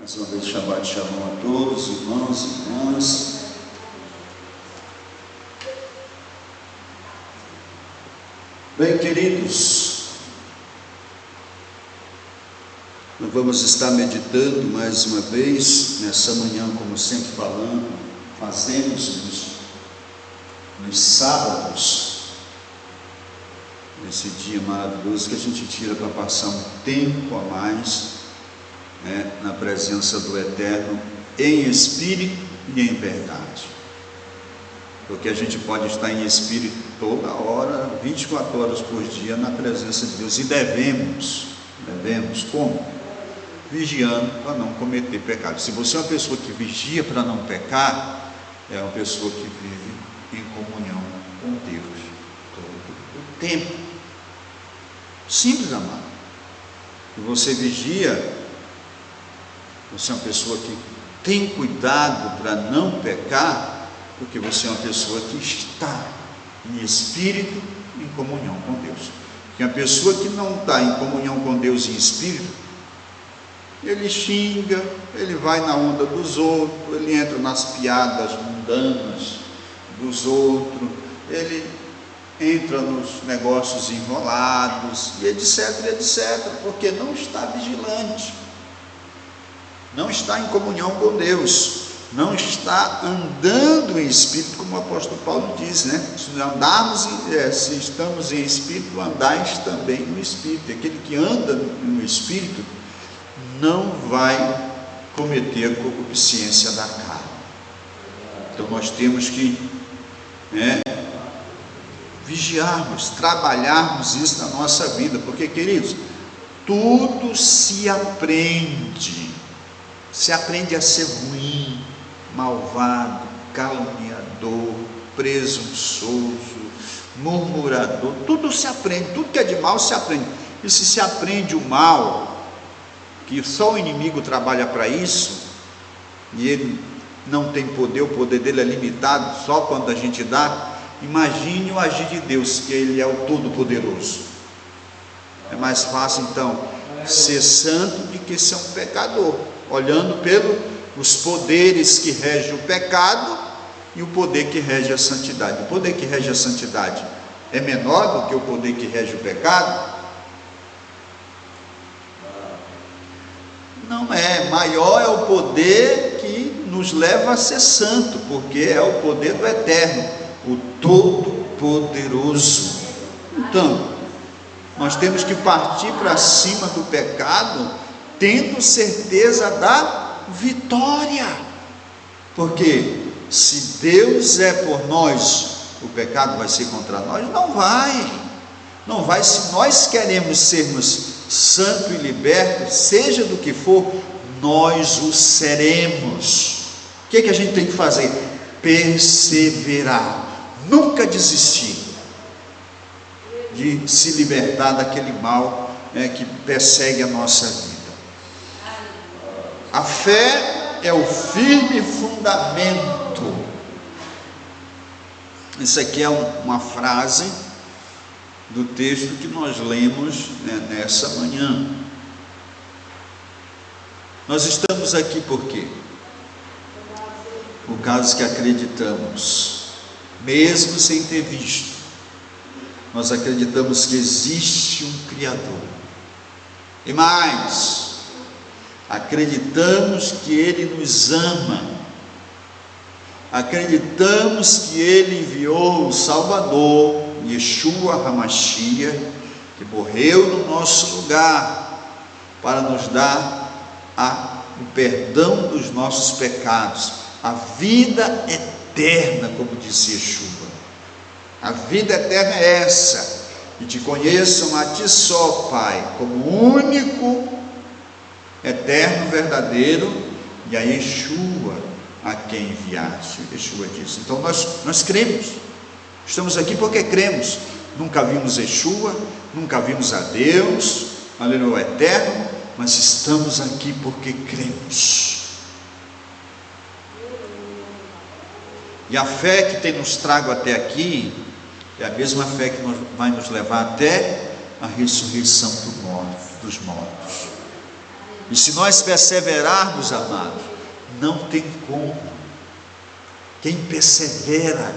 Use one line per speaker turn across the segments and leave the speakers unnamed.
Mais uma vez, Shabbat Shalom a todos, irmãos e irmãs. Bem, queridos, nós vamos estar meditando mais uma vez, nessa manhã, como sempre fazemos nos sábados, nesse dia maravilhoso que a gente tira para passar um tempo a mais, na presença do Eterno, em espírito e em verdade, porque a gente pode estar em espírito toda hora, 24 horas por dia, na presença de Deus, e devemos, como? Vigiando para não cometer pecado. Se você é uma pessoa que vigia para não pecar, é uma pessoa que vive em comunhão com Deus todo o tempo. Simples, amado. E você vigia, você é uma pessoa que tem cuidado para não pecar, porque você é uma pessoa que está em espírito, em comunhão com Deus. Porque a pessoa que não está em comunhão com Deus em espírito, ele xinga, ele vai na onda dos outros, ele entra nas piadas mundanas dos outros, ele entra nos negócios enrolados, e etc, porque não está vigilante, não está em comunhão com Deus, não está andando em espírito, como o apóstolo Paulo diz, se estamos em espírito, andais também no espírito. Aquele que anda no espírito não vai cometer a concupiscência da carne. Então nós temos que vigiarmos, trabalharmos isso na nossa vida, porque, queridos, tudo se aprende a ser ruim, malvado, caluniador, presunçoso, murmurador. Tudo se aprende, tudo que é de mal se aprende. E se aprende o mal, que só o inimigo trabalha para isso, e ele não tem poder, o poder dele é limitado só quando a gente dá. Imagine o agir de Deus, que ele é o Todo-Poderoso. É mais fácil então ser santo do que ser um pecador, olhando pelos poderes que regem o pecado e o poder que rege a santidade. O poder que rege a santidade é menor do que o poder que rege o pecado? Não é. Maior é o poder que nos leva a ser santo, porque é o poder do Eterno, o Todo-Poderoso. Então, nós temos que partir para cima do pecado, tendo certeza da vitória, porque se Deus é por nós, o pecado vai ser contra nós? Não vai. Se nós queremos sermos santos e libertos, seja do que for, nós o seremos. O que a gente tem que fazer? Perseverar, nunca desistir de se libertar daquele mal que persegue a nossa vida. A fé é o firme fundamento. Isso aqui é uma frase do texto que nós lemos nessa manhã. Nós estamos aqui por quê? Por causa que acreditamos, mesmo sem ter visto. Nós acreditamos que existe um Criador. E mais, acreditamos que Ele nos ama, acreditamos que Ele enviou o Salvador, Yeshua HaMashiach, que morreu no nosso lugar, para nos dar o perdão dos nossos pecados, a vida eterna, como diz Yeshua. A vida eterna é essa, que te conheçam a ti só, Pai, como único, eterno, verdadeiro, e a Yeshua a quem enviaste. Yeshua disse. Então nós cremos, estamos aqui porque cremos. Nunca vimos Yeshua, nunca vimos a Deus, aleluia, eterno, mas estamos aqui porque cremos. E a fé que tem nos trago até aqui é a mesma fé que vai nos levar até a ressurreição dos mortos. E se nós perseverarmos, amados, não tem como. Quem persevera,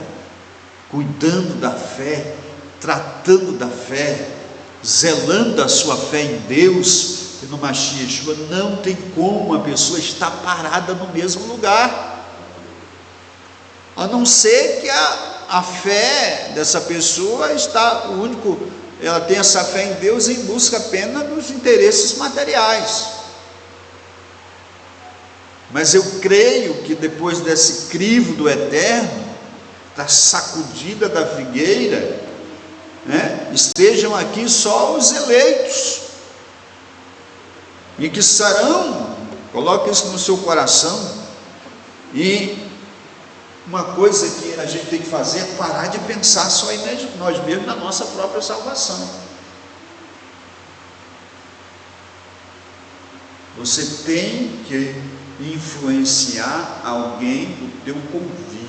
cuidando da fé, tratando da fé, zelando da sua fé em Deus e no Mashiach Yeshua, não tem como a pessoa estar parada no mesmo lugar, a não ser que a fé dessa pessoa ela tem essa fé em Deus em busca apenas dos interesses materiais. Mas eu creio que depois desse crivo do eterno, da sacudida da figueira, estejam aqui só os eleitos, e que serão, coloque isso no seu coração. E uma coisa que a gente tem que fazer é parar de pensar só em nós mesmos, na nossa própria salvação. Você tem que influenciar alguém do teu convívio.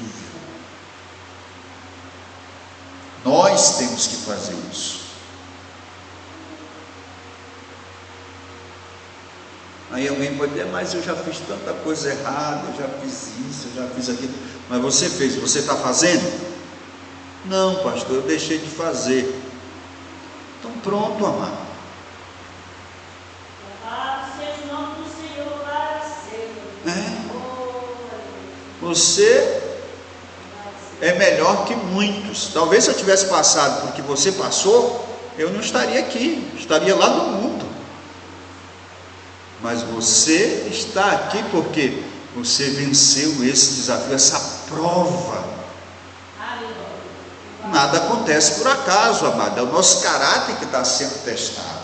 Nós temos que fazer isso. Aí alguém pode dizer, mas eu já fiz tanta coisa errada, eu já fiz isso, eu já fiz aquilo. Mas você fez, você está fazendo? Não, pastor, eu deixei de fazer. Então pronto, amado. Você é melhor que muitos. Talvez se eu tivesse passado por que você passou, eu não estaria aqui, estaria lá no mundo. Mas você está aqui porque você venceu esse desafio, essa prova. Nada acontece por acaso, amado. É o nosso caráter que está sendo testado.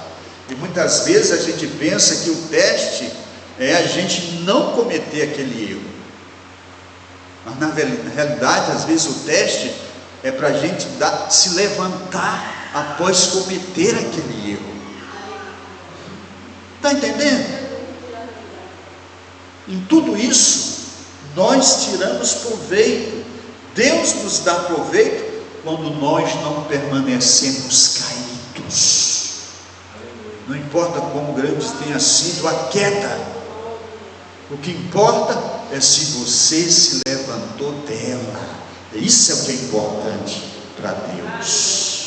E muitas vezes a gente pensa que o teste é a gente não cometer aquele erro. Mas na realidade, às vezes o teste é para a gente se levantar após cometer aquele erro. Está entendendo? Em tudo isso, nós tiramos proveito. Deus nos dá proveito quando nós não permanecemos caídos. Não importa quão grande tenha sido a queda. O que importa é se você se levantou dela. Isso é o que é importante para Deus.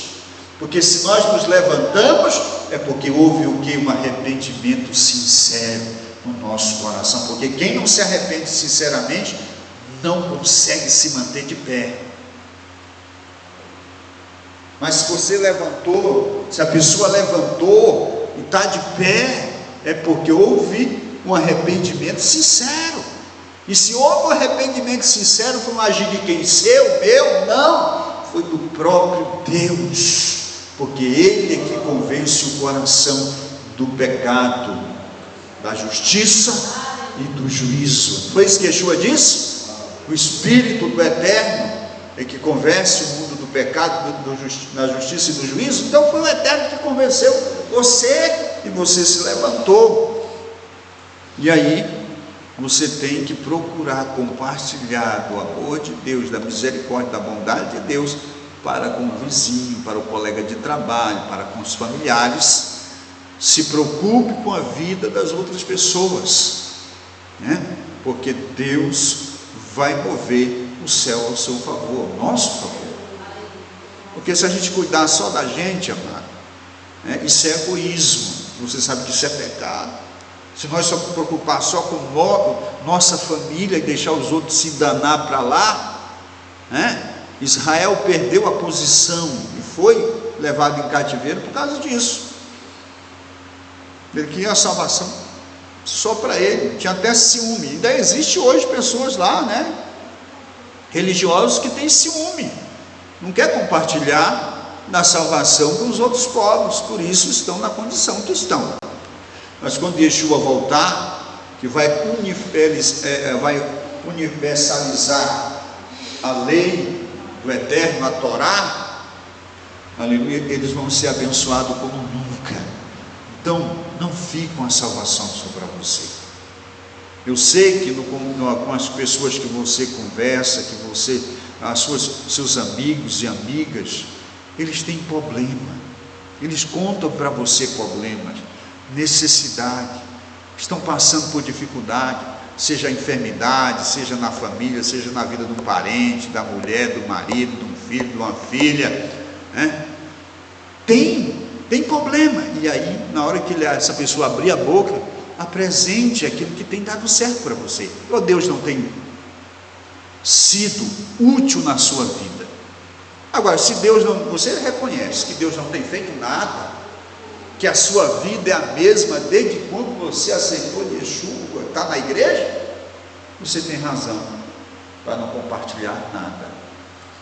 Porque se nós nos levantamos, é porque houve o que? Um arrependimento sincero no nosso coração. Porque quem não se arrepende sinceramente, não consegue se manter de pé. Mas se você levantou, se a pessoa levantou e está de pé, é porque houve um arrependimento sincero. E se houve um arrependimento sincero, foi um agir de quem? Seu, meu? Não, foi do próprio Deus, porque Ele é que convence o coração do pecado, da justiça e do juízo. Foi isso que Yeshua disse? O Espírito do Eterno é que convence o mundo do pecado, da justiça e do juízo. Então foi o Eterno que convenceu você, e você se levantou. E aí você tem que procurar compartilhar do amor de Deus, da misericórdia, da bondade de Deus para com o vizinho, para o colega de trabalho, para com os familiares. Se preocupe com a vida das outras pessoas, porque Deus vai mover o céu ao seu favor, ao nosso favor. Porque se a gente cuidar só da gente, amado, isso é egoísmo. Você sabe que isso é pecado. Se nós só preocupar só com nossa família e deixar os outros se danar para lá, Israel perdeu a posição e foi levado em cativeiro por causa disso. Ele queria a salvação só para ele, tinha até ciúme. Ainda existe hoje pessoas lá, religiosos que têm ciúme, não quer compartilhar da salvação com os outros povos, por isso estão na condição que estão. Mas quando Yeshua voltar, que vai universalizar a lei do Eterno, a Torá, aleluia, eles vão ser abençoados como nunca. Então, não fique com a salvação sobre você. Eu sei que com as pessoas que você conversa, seus amigos e amigas, eles têm problema, eles contam para você problemas, necessidade, estão passando por dificuldade, seja a enfermidade, seja na família, seja na vida de um parente, da mulher, do marido, de um filho, de uma filha, né? Tem problema, e aí na hora que essa pessoa abrir a boca, apresente aquilo que tem dado certo para você. Ou Deus não tem sido útil na sua vida? Agora, se Deus não, você reconhece que Deus não tem feito nada, que a sua vida é a mesma desde quando você aceitou Yeshua, está na igreja, você tem razão para não compartilhar nada,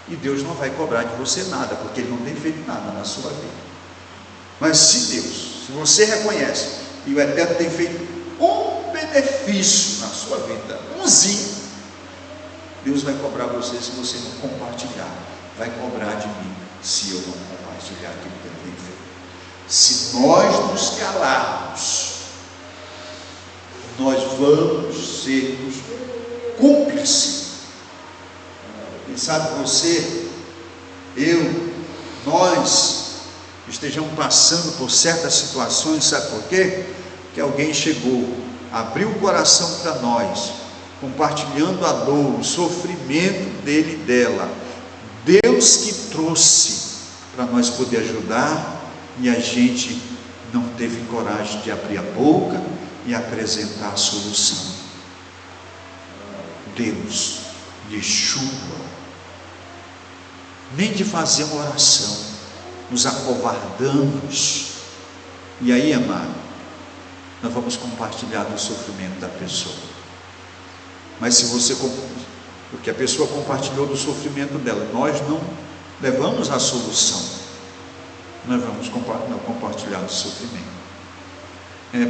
e Deus não vai cobrar de você nada, porque Ele não tem feito nada na sua vida. Mas se você reconhece que o Eterno tem feito um benefício na sua vida, umzinho, Deus vai cobrar você se você não compartilhar, vai cobrar de mim se eu não compartilhar aquilo que Ele tem feito. Se nós nos calarmos, nós vamos sermos cúmplices. Quem sabe você, eu, nós estejamos passando por certas situações, sabe por quê? Que alguém chegou, abriu o coração para nós, compartilhando a dor, o sofrimento dele e dela. Deus que trouxe para nós poder ajudar, e a gente não teve coragem de abrir a boca e apresentar a solução. Deus, Yeshua, nem de fazer uma oração, nos acovardamos, e aí, amado, nós vamos compartilhar do sofrimento da pessoa. Mas se você, porque a pessoa compartilhou do sofrimento dela, nós não levamos a solução, nós vamos compartilhar do sofrimento.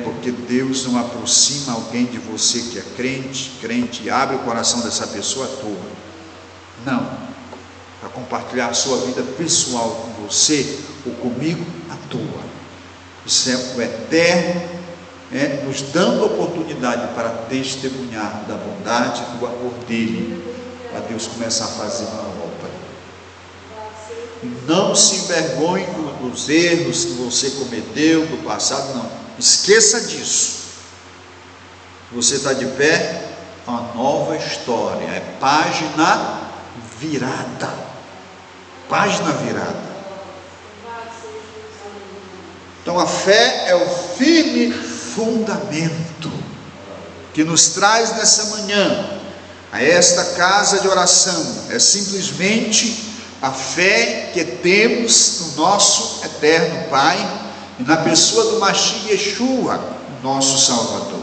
Porque Deus não aproxima alguém de você que é crente, e abre o coração dessa pessoa à toa. Não, para compartilhar a sua vida pessoal com você ou comigo à toa. Isso é o Eterno, nos dando oportunidade para testemunhar da bondade e do amor dele, para Deus começar a fazer uma obra. Não se envergonhe dos erros que você cometeu do passado, não, esqueça disso. Você está de pé, uma nova história, é página virada, Então a fé é o firme fundamento que nos traz nessa manhã a esta casa de oração. É simplesmente a fé que temos no nosso eterno Pai e na pessoa do Mashiach Yeshua, nosso Salvador.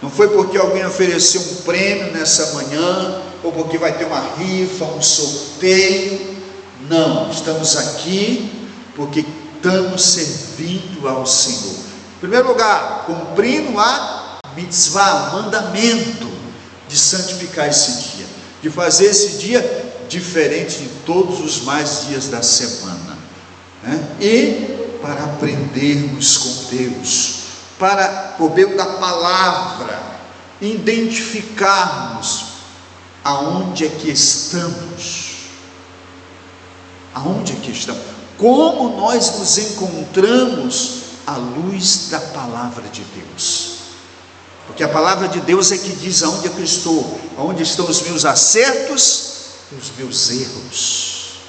Não foi porque alguém ofereceu um prêmio nessa manhã, ou porque vai ter uma rifa, um sorteio. Não, estamos aqui porque estamos servindo ao Senhor. Em primeiro lugar, cumprindo a mitzvah, o mandamento de santificar esse dia, de fazer esse dia diferente de todos os mais dias da semana, e para aprendermos com Deus, para, por meio da palavra, identificarmos aonde é que estamos, como nós nos encontramos à luz da palavra de Deus. Porque a palavra de Deus é que diz aonde é que eu estou, aonde estão os meus acertos e os meus erros.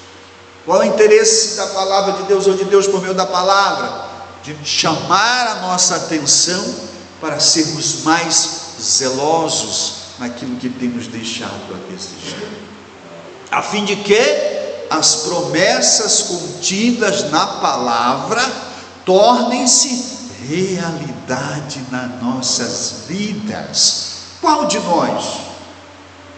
Qual é o interesse da palavra de Deus, ou de Deus por meio da palavra? De chamar a nossa atenção para sermos mais zelosos naquilo que tem nos deixado a desejar, a fim de que as promessas contidas na palavra tornem-se realidade nas nossas vidas. Qual de nós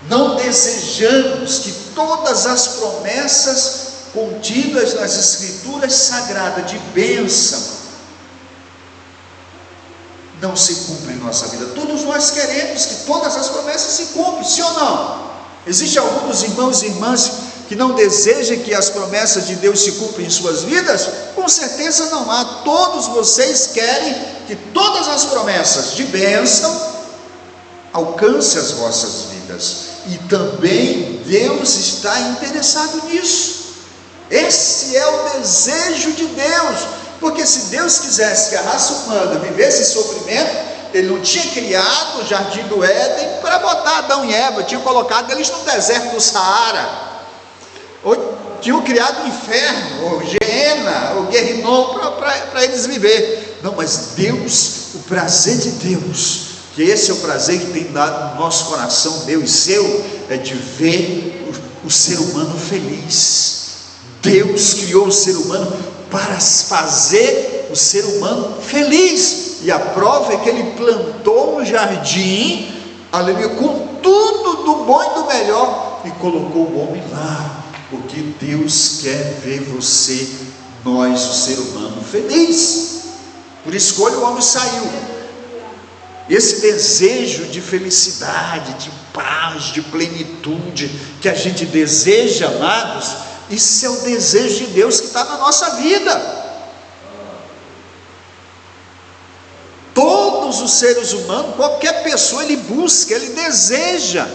não desejamos que todas as promessas contidas nas Escrituras Sagradas de bênção não se cumprem em nossa vida? Todos nós queremos que todas as promessas se cumprem, sim ou não? Existe algum dos irmãos e irmãs que não deseja que as promessas de Deus se cumprem em suas vidas? Com certeza não há. Todos vocês querem que todas as promessas de bênção alcancem as vossas vidas, e também Deus está interessado nisso. Esse é o desejo de Deus, Porque se Deus quisesse que a raça humana vivesse em sofrimento, Ele não tinha criado o jardim do Éden para botar Adão e Eva, tinha colocado eles no deserto do Saara, ou tinham criado o inferno, ou Geena, ou Guerrinom, para eles viver. Não, mas Deus, o prazer de Deus, que esse é o prazer que tem dado no nosso coração, meu e seu, é de ver o ser humano feliz. Deus criou o ser humano para fazer o ser humano feliz, e a prova é que Ele plantou um jardim, aleluia, com tudo do bom e do melhor, e colocou o homem lá, porque Deus quer ver você, nós, o ser humano, feliz. Por escolha o homem saiu. Esse desejo de felicidade, de paz, de plenitude que a gente deseja, amados, isso é o desejo de Deus que está na nossa vida. Todos os seres humanos, qualquer pessoa, ele busca, ele deseja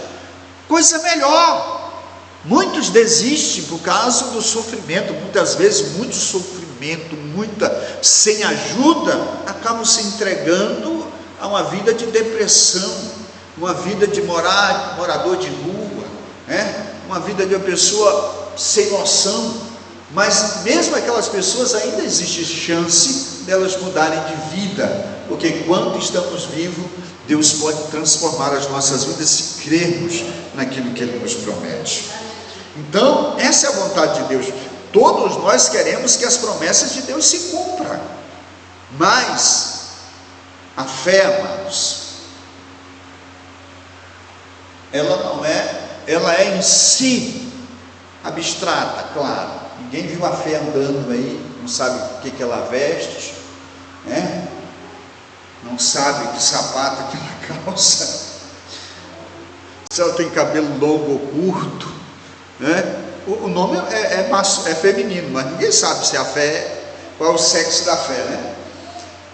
coisa melhor. Muitos desistem por causa do sofrimento, muitas vezes muito sofrimento, muita sem ajuda, acabam se entregando a uma vida de depressão, uma vida de morador de rua, uma vida de uma pessoa sem noção. Mas mesmo aquelas pessoas, ainda existe chance delas mudarem de vida, porque enquanto estamos vivos, Deus pode transformar as nossas vidas se crermos naquilo que Ele nos promete. Então, essa é a vontade de Deus. Todos nós queremos que as promessas de Deus se cumpram, mas a fé, amados, ela é em si abstrata, claro. Ninguém viu a fé andando aí, não sabe o que ela veste, não sabe que sapato que ela calça, se ela tem cabelo longo ou curto, o nome é feminino, mas ninguém sabe se a fé, qual é o sexo da fé,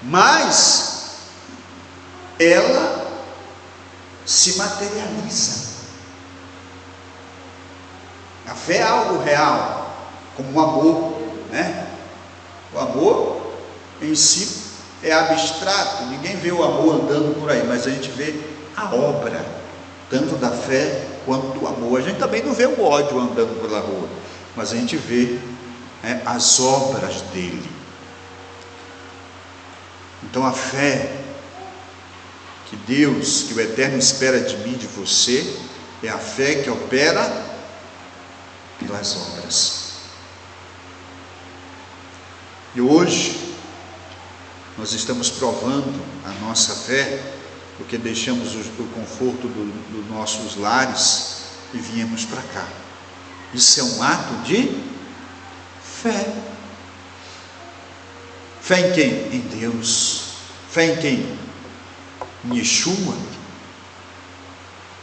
mas ela se materializa. A fé é algo real, como o amor, O amor em si é abstrato, ninguém vê o amor andando por aí, mas a gente vê a obra, tanto da fé quanto do amor. A gente também não vê o ódio andando pela rua, mas a gente vê as obras dele. Então a fé que Deus, que o Eterno espera de mim, de você, é a fé que opera pelas obras. E hoje nós estamos provando a nossa fé, porque deixamos o conforto dos nossos lares e viemos para cá. Isso é um ato de fé. Fé em quem? Em Deus. Fé em quem? Em Yeshua.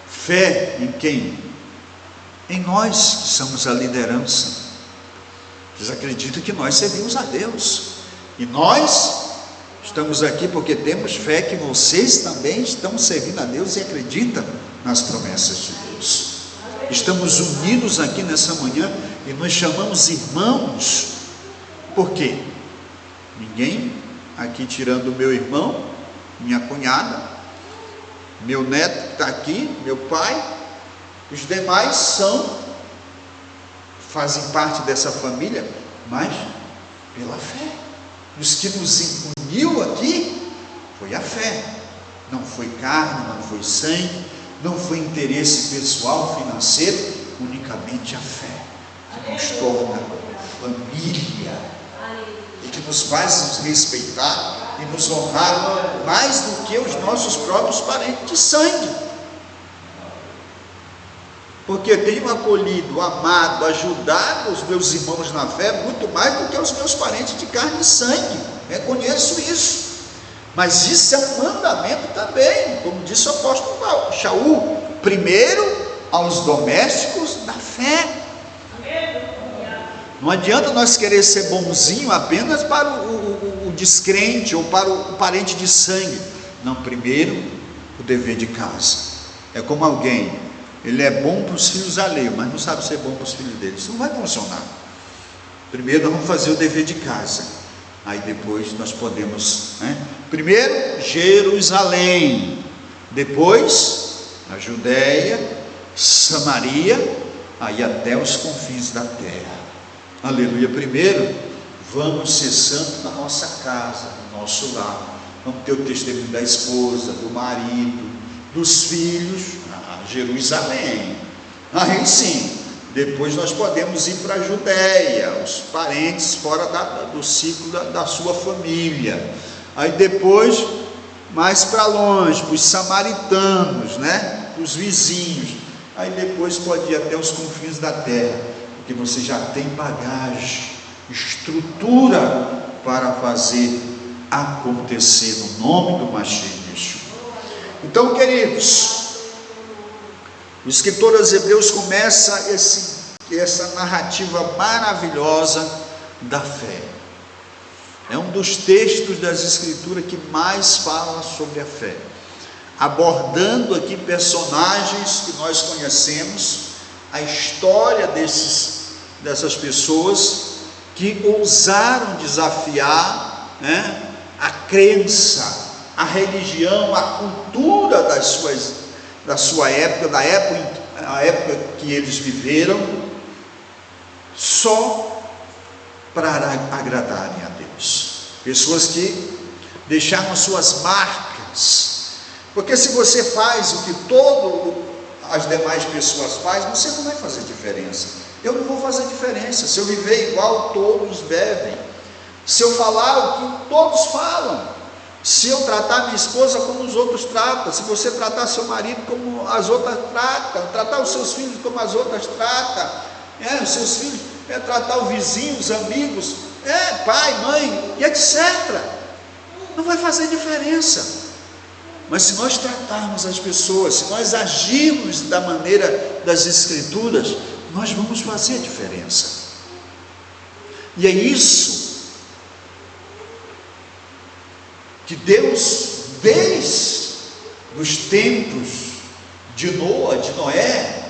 Fé em quem? Em nós que somos a liderança. Vocês acreditam que nós servimos a Deus, e nós estamos aqui porque temos fé que vocês também estão servindo a Deus e acreditam nas promessas de Deus. Estamos unidos aqui nessa manhã e nos chamamos irmãos. Por quê? Ninguém aqui, tirando o meu irmão, minha cunhada, meu neto que está aqui, meu pai, os demais fazem parte dessa família, mas pela fé. Os que nos uniu aqui foi a fé, não foi carne, não foi sangue, não foi interesse pessoal, financeiro, unicamente a fé que nos torna família e que nos faz nos respeitar e nos honrar mais do que os nossos próprios parentes de sangue. Porque eu tenho acolhido, amado, ajudado os meus irmãos na fé muito mais do que os meus parentes de carne e sangue. Reconheço isso. Mas isso é um mandamento também, como disse o apóstolo Shaul, primeiro aos domésticos da fé. Não adianta nós querer ser bonzinho apenas para o descrente ou para o parente de sangue. Não, primeiro o dever de casa. É como alguém, ele é bom para os filhos alheios, mas não sabe ser bom para os filhos dele. Isso não vai funcionar. Primeiro nós vamos fazer o dever de casa. Aí depois nós podemos, primeiro Jerusalém, depois a Judéia, Samaria, aí até os confins da terra. Aleluia. Primeiro, vamos ser santos na nossa casa, no nosso lar. Vamos ter o testemunho da esposa, do marido, dos filhos, Jerusalém. Aí sim, depois nós podemos ir para a Judéia, os parentes fora do ciclo da sua família. Aí depois, mais para longe, para os samaritanos, os vizinhos. Aí depois pode ir até os confins da terra, porque você já tem bagagem, estrutura para fazer acontecer no nome do Mashiach Yeshua. Então, queridos, o escritor aos Hebreus começa essa narrativa maravilhosa da fé. É um dos textos das Escrituras que mais fala sobre a fé, abordando aqui personagens que nós conhecemos, a história dessas pessoas que ousaram desafiar a crença, a religião, a cultura da sua época, a época que eles viveram, só para agradarem a Deus. Pessoas que deixaram suas marcas, porque se você faz o que todas as demais pessoas fazem, você não vai fazer diferença. Eu não vou fazer diferença se eu viver igual todos devem, se eu falar o que todos falam, se eu tratar minha esposa como os outros tratam, se você tratar seu marido como as outras tratam, tratar os seus filhos como as outras tratam, os seus filhos, tratar o vizinho, os amigos, pai, mãe, e etc. Não vai fazer diferença. Mas se nós tratarmos as pessoas, se nós agirmos da maneira das Escrituras, nós vamos fazer a diferença. E é isso que Deus, desde os tempos de Noé,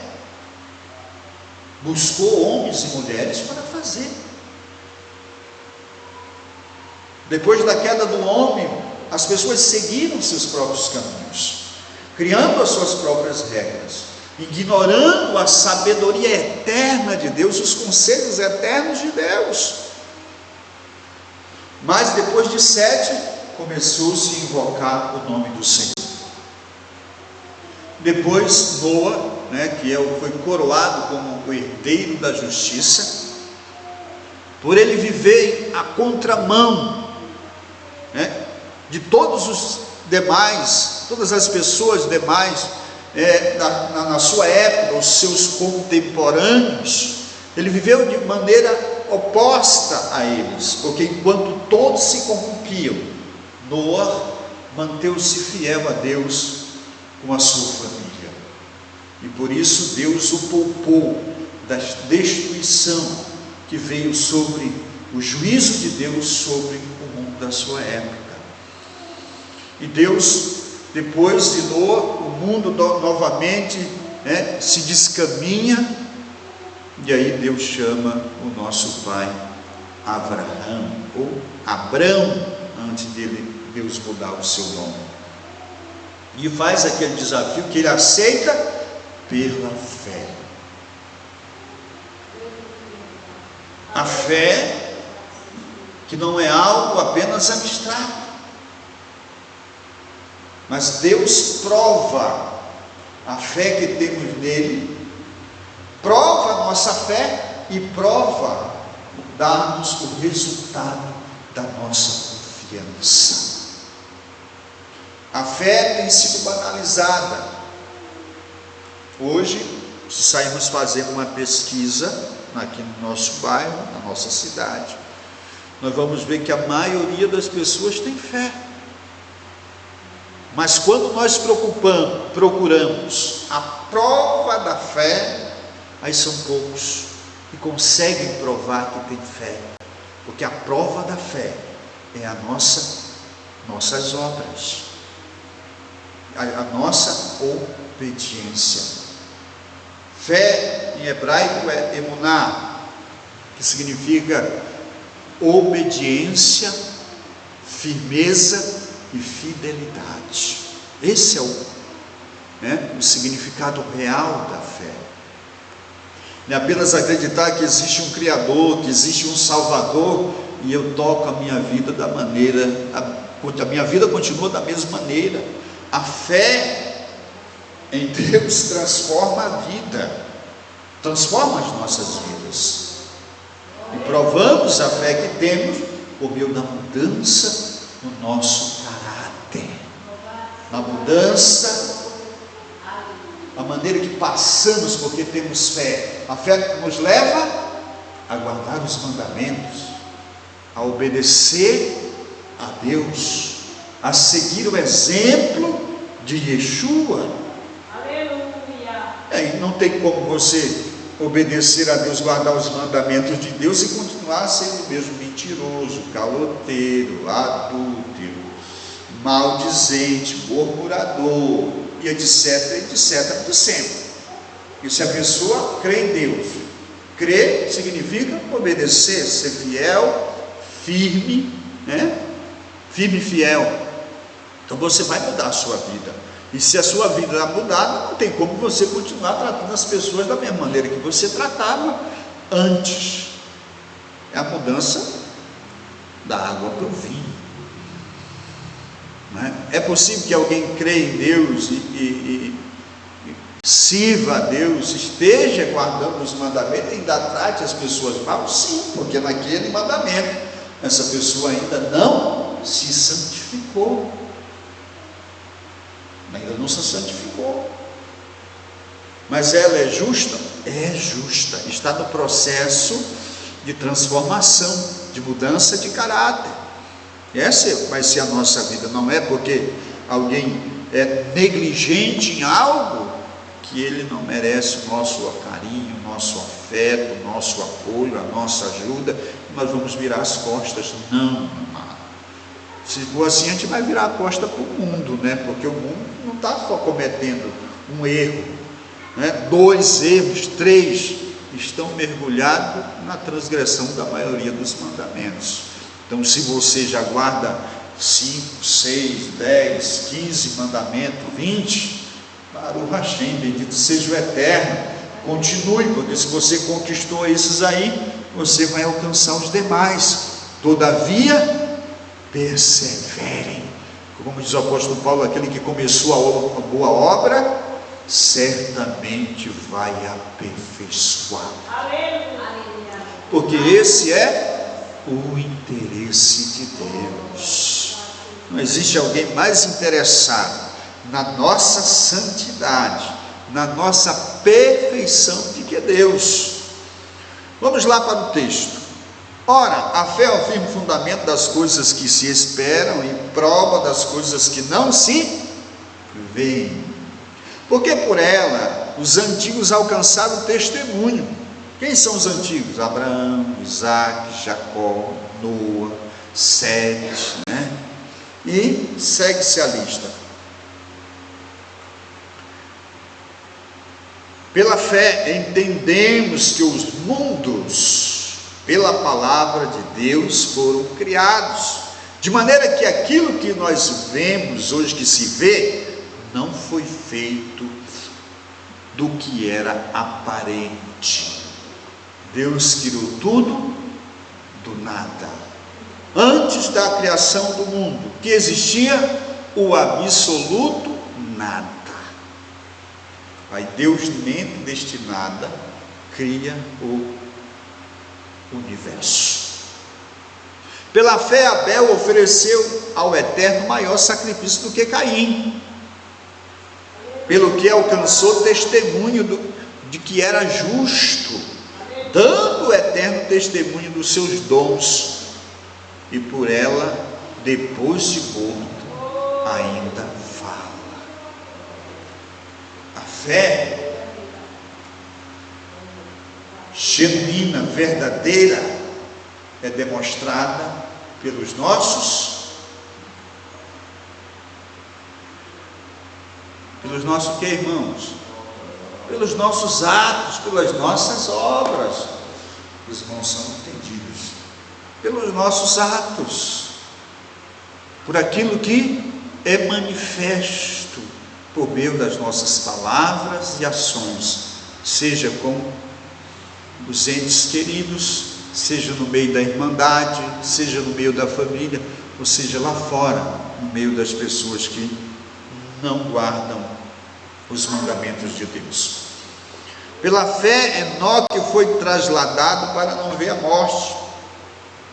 buscou homens e mulheres para fazer. Depois da queda do homem, as pessoas seguiram seus próprios caminhos, criando as suas próprias regras, ignorando a sabedoria eterna de Deus, os conselhos eternos de Deus. Mas depois de Sete, começou-se a invocar o nome do Senhor. Depois Noa, que foi coroado como o herdeiro da justiça, por ele viver a contramão de todos os demais, todas as pessoas demais na sua época, os seus contemporâneos. Ele viveu de maneira oposta a eles, porque enquanto todos se corrompiam, Noa manteve-se fiel a Deus com a sua família, e por isso Deus o poupou da destruição que veio sobre o juízo de Deus sobre o mundo da sua época. E Deus, depois de Noa, o mundo novamente se descaminha, e aí Deus chama o nosso pai Abraão, ou Abrão, antes dele Deus mudar o seu nome, e faz aquele desafio que ele aceita pela fé. A fé que não é algo apenas abstrato, mas Deus prova a fé que temos nele, prova a nossa fé e prova dar-nos o resultado da nossa confiança. A fé tem sido banalizada. Hoje, se sairmos fazendo uma pesquisa aqui no nosso bairro, na nossa cidade, nós vamos ver que a maioria das pessoas tem fé. Mas quando nós procuramos a prova da fé, aí são poucos que conseguem provar que tem fé, porque a prova da fé é a nossas obras, a nossa obediência. Fé em hebraico é emuná, que significa obediência, firmeza e fidelidade. Esse é o significado real da fé. Não é apenas acreditar que existe um Criador, que existe um Salvador, e eu toco a minha vida da maneira, a minha vida continua da mesma maneira. A fé em Deus transforma a vida, transforma as nossas vidas, e provamos a fé que temos por meio da mudança no nosso caráter, na mudança, a maneira que passamos, porque temos fé. A fé nos leva a guardar os mandamentos, a obedecer a Deus, a seguir o exemplo de Yeshua. Aleluia! Não tem como você obedecer a Deus, guardar os mandamentos de Deus e continuar sendo mesmo mentiroso, caloteiro, adúltero, maldizente, murmurador, e etc, etc, por sempre. E se a pessoa crê em Deus, crer significa obedecer, ser fiel, firme, firme e fiel. Então você vai mudar a sua vida. E se a sua vida está mudada, não tem como você continuar tratando as pessoas da mesma maneira que você tratava antes. É a mudança da água para o vinho. É possível que alguém creia em Deus e sirva a Deus, esteja guardando os mandamentos e ainda trate as pessoas mal? Sim, porque naquele mandamento essa pessoa ainda não se santificou, mas ela é justa? É justa, está no processo de transformação, de mudança de caráter. Essa vai ser a nossa vida. Não é porque alguém é negligente em algo que ele não merece o nosso carinho, o nosso afeto, o nosso apoio, a nossa ajuda, e nós vamos virar as costas. Não, amado. Se for assim, a gente vai virar a costa para o mundo, porque o mundo não está só cometendo um erro, 2 erros, 3, estão mergulhados na transgressão da maioria dos mandamentos. Então, se você já guarda 5, 6, 10, 15 mandamentos, 20, Baruch Hashem, bendito seja o Eterno, continue, porque se você conquistou esses aí, você vai alcançar os demais. Todavia, perseverem, como diz o apóstolo Paulo, aquele que começou a boa obra, certamente vai aperfeiçoar. Porque esse é o interesse de Deus. Não existe alguém mais interessado na nossa santidade, na nossa perfeição do que Deus. Vamos lá para o texto. Ora, a fé é o firme fundamento das coisas que se esperam e prova das coisas que não se veem, porque por ela os antigos alcançaram o testemunho. Quem são os antigos? Abraão, Isaac, Jacó, Noa, Sete, E segue-se a lista. Pela fé entendemos que os mundos, pela palavra de Deus, foram criados, de maneira que aquilo que nós vemos hoje, que se vê, não foi feito do que era aparente. Deus criou tudo do nada. Antes da criação do mundo, que existia o absoluto nada. Aí Deus, dentro deste nada, cria o universo. Pela fé, Abel ofereceu ao Eterno maior sacrifício do que Caim, pelo que alcançou testemunho de que era justo, dando o Eterno testemunho dos seus dons, e por ela, depois de morto, ainda fala. A fé genuína, verdadeira, é demonstrada pelos nossos que, irmãos? Pelos nossos atos, pelas nossas obras. Os irmãos são entendidos. pelos nossos atos, por aquilo que é manifesto por meio das nossas palavras e ações, seja com os entes queridos, seja no meio da irmandade, seja no meio da família, ou seja lá fora, no meio das pessoas que não guardam os mandamentos de Deus. Pela fé, Enoque foi trasladado para não ver a morte,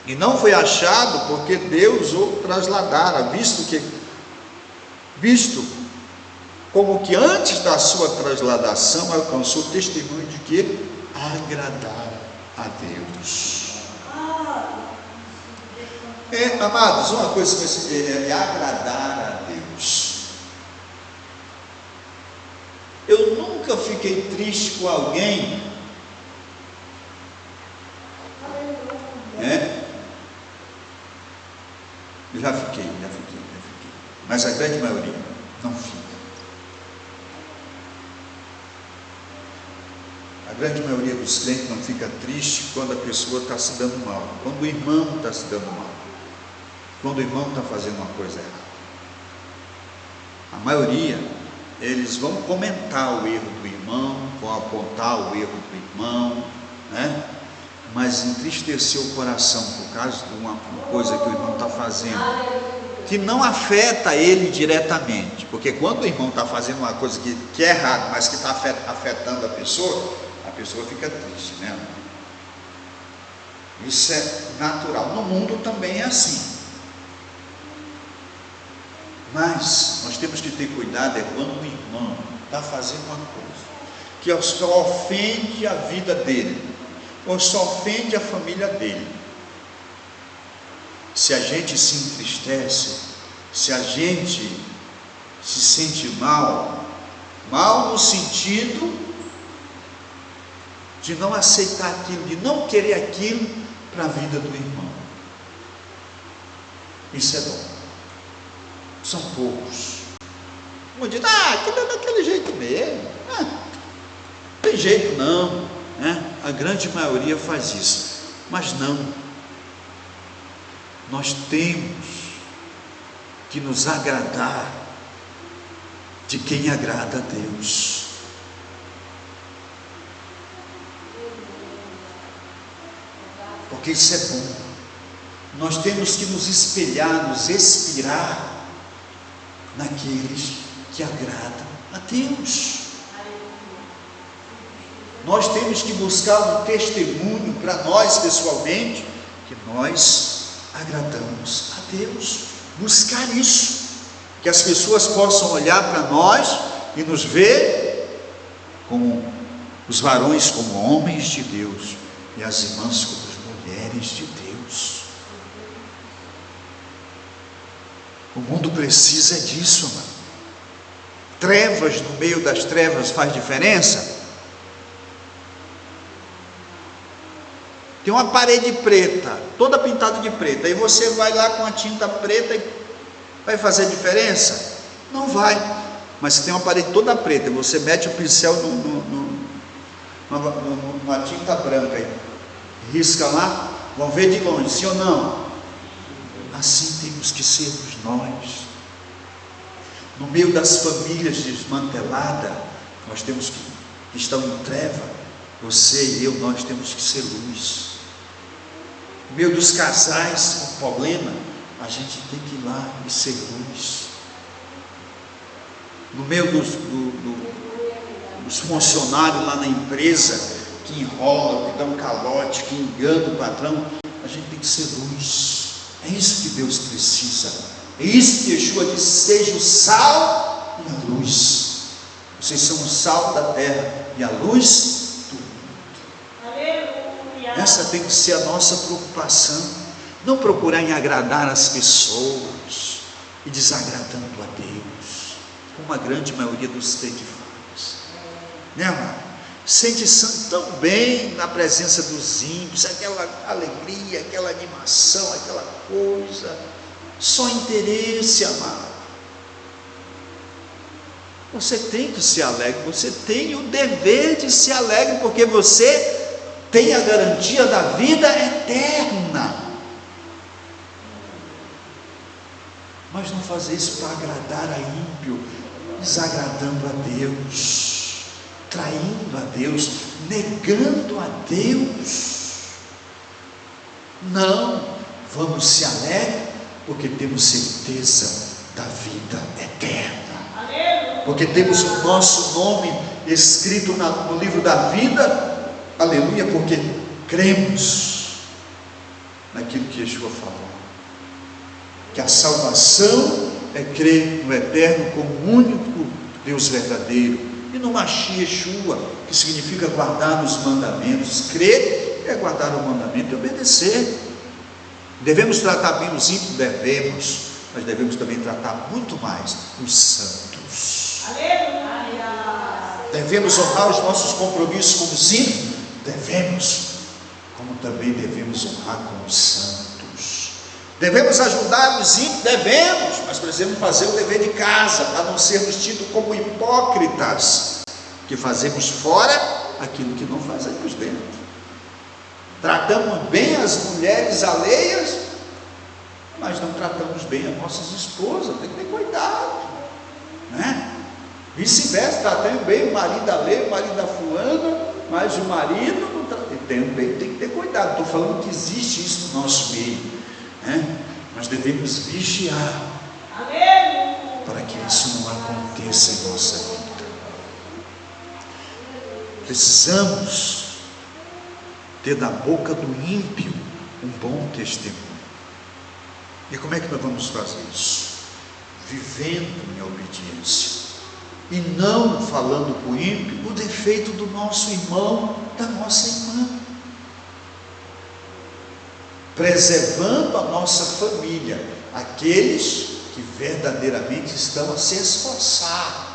e não foi achado porque Deus o trasladara, visto como que antes da sua trasladação alcançou o testemunho de que agradara a Deus. Amados, uma coisa é agradar a Deus. Eu nunca fiquei triste com alguém, já fiquei, mas a grande maioria não fica. A grande maioria dos crentes não fica triste quando a pessoa está se dando mal, quando o irmão está se dando mal, quando o irmão está fazendo uma coisa errada. A maioria, eles vão comentar o erro do irmão, vão apontar o erro do irmão, mas entristecer o coração por causa de uma coisa que o irmão está fazendo, que não afeta ele diretamente, porque quando o irmão está fazendo uma coisa que é errada, mas que está afetando a pessoa fica triste, Isso é natural. No mundo também é assim. Mas nós temos que ter cuidado quando o irmão está fazendo uma coisa que só ofende a vida dele, ou só ofende a família dele. Se a gente se entristece, se a gente se sente mal no sentido de não aceitar aquilo, de não querer aquilo para a vida do irmão. Isso é bom. São poucos. Um diz, aquilo é daquele jeito mesmo. Não tem jeito não. A grande maioria faz isso. Mas não. Nós temos que nos agradar de quem agrada a Deus. Porque isso é bom. Nós temos que nos espelhar, nos inspirar naqueles que agradam a Deus. Nós temos que buscar um testemunho para nós pessoalmente, que nós agradamos a Deus. Buscar isso, que as pessoas possam olhar para nós e nos ver como os varões, como homens de Deus, e as irmãs como mulheres de Deus. O mundo precisa disso, mano. Trevas no meio das trevas faz diferença? Tem uma parede preta, toda pintada de preto, aí você vai lá com a tinta preta e vai fazer diferença? Não vai. Mas se tem uma parede toda preta, você mete o pincel numa tinta branca e risca lá, vão ver de longe, sim ou não? Assim temos que sermos nós. No meio das famílias desmanteladas, nós temos que estão em treva, você e eu, nós temos que ser luz. No meio dos casais com problema, a gente tem que ir lá e ser luz. No meio dos funcionários lá na empresa, que enrolam, que dão calote, que enganam o patrão, a gente tem que ser luz. É isso que Deus precisa. É isso que Yeshua diz: seja o sal e a luz. Vocês são o sal da terra e a luz do mundo. Aleluia. Essa tem que ser a nossa preocupação. Não procurar em agradar as pessoas e desagradando a Deus, como a grande maioria dos crentes faz. Amado? Sente-se tão bem na presença dos ímpios, aquela alegria, aquela animação, aquela coisa, só interesse, amado. Você tem que ser alegre, você tem o dever de ser alegre, porque você tem a garantia da vida eterna. fazer isso para agradar a ímpio, desagradando a Deus, traindo a Deus, negando a Deus. Não, vamos se alegrar, porque temos certeza da vida eterna, porque temos o nosso nome escrito no livro da vida, aleluia, porque cremos naquilo que Yeshua falou, que a salvação é crer no eterno como único Deus verdadeiro, e no Mashiach Yeshua, que significa guardar os mandamentos. Crer é guardar o mandamento e obedecer. Devemos tratar bem os ímpios? Devemos, mas devemos também tratar muito mais os santos. Aleluia. Devemos honrar os nossos compromissos com os ímpios? Devemos, como também devemos honrar com os santos. Devemos ajudar os ímpios? Devemos, mas precisamos fazer o dever de casa, para não sermos tidos como hipócritas, que fazemos fora aquilo que não fazemos dentro. Tratamos bem as mulheres alheias, mas não tratamos bem as nossas esposas. Tem que ter cuidado, né? Vice-versa, tratamos bem o marido alheio, o marido da fulana, mas o marido não trata. Também tem que ter cuidado. Estou falando que existe isso no nosso meio, né? Nós devemos vigiar para que isso não aconteça em nossa vida. Precisamos ter da boca do ímpio um bom testemunho. E como é que nós vamos fazer isso? Vivendo em obediência, e não falando para o ímpio o defeito do nosso irmão, da nossa irmã, preservando a nossa família, aqueles que verdadeiramente estão a se esforçar,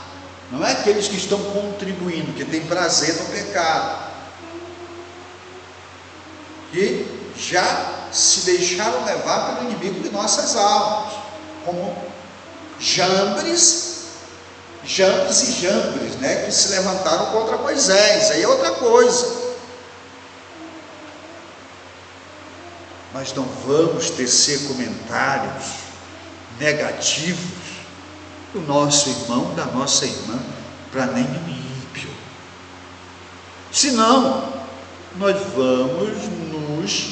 não é aqueles que estão contribuindo, que têm prazer no pecado, que já se deixaram levar pelo inimigo de nossas almas, como Jambres e Jambres, né, que se levantaram contra Moisés. Aí é outra coisa. Mas não vamos tecer comentários negativos do nosso irmão, da nossa irmã, para nenhum ímpio. Senão, nós vamos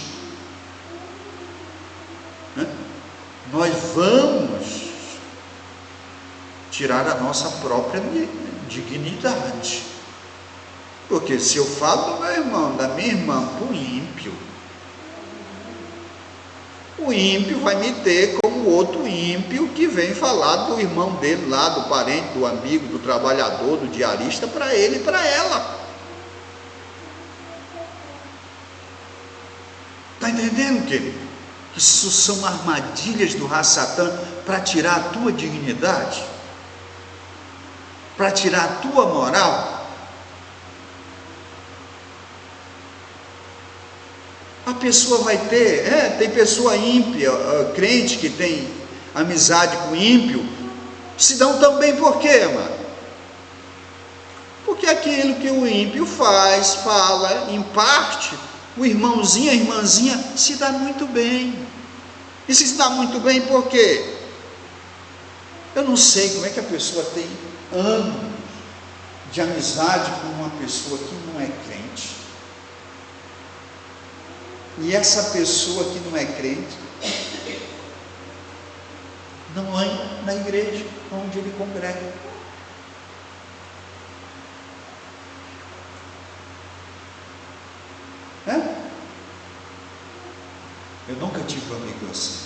tirar a nossa própria dignidade. Porque se eu falo do meu irmão, da minha irmã, para o ímpio vai me ter como outro ímpio que vem falar do irmão dele lá, do parente, do amigo, do trabalhador, do diarista, para ele e para ela. Está entendendo, querido? Isso são armadilhas do Ra-Satã para tirar a tua dignidade, para tirar a tua moral. A pessoa vai ter, tem pessoa ímpia, crente que tem amizade com ímpio, se dão tão bem por quê, mano? Porque aquilo que o ímpio faz, fala, em parte, o irmãozinho, a irmãzinha se dá muito bem. E se dá muito bem por quê? Eu não sei como é que a pessoa tem anos de amizade com uma pessoa que não é crente. E essa pessoa que não é crente não anda na igreja onde ele congrega. Eu nunca tive um amigo assim.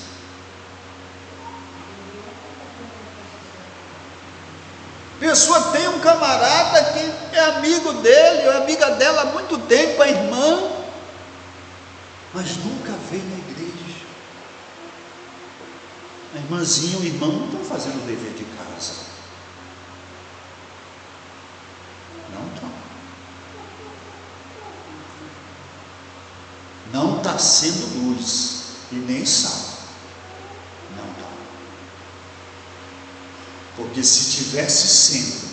Pessoa tem um camarada que é amigo dele, ou amiga dela há muito tempo, a irmã, mas nunca veio na igreja. A irmãzinha, o irmão não estão fazendo o dever de casa. Não estão. Não está sendo luz e nem sal. Não está. Porque se tivesse sendo,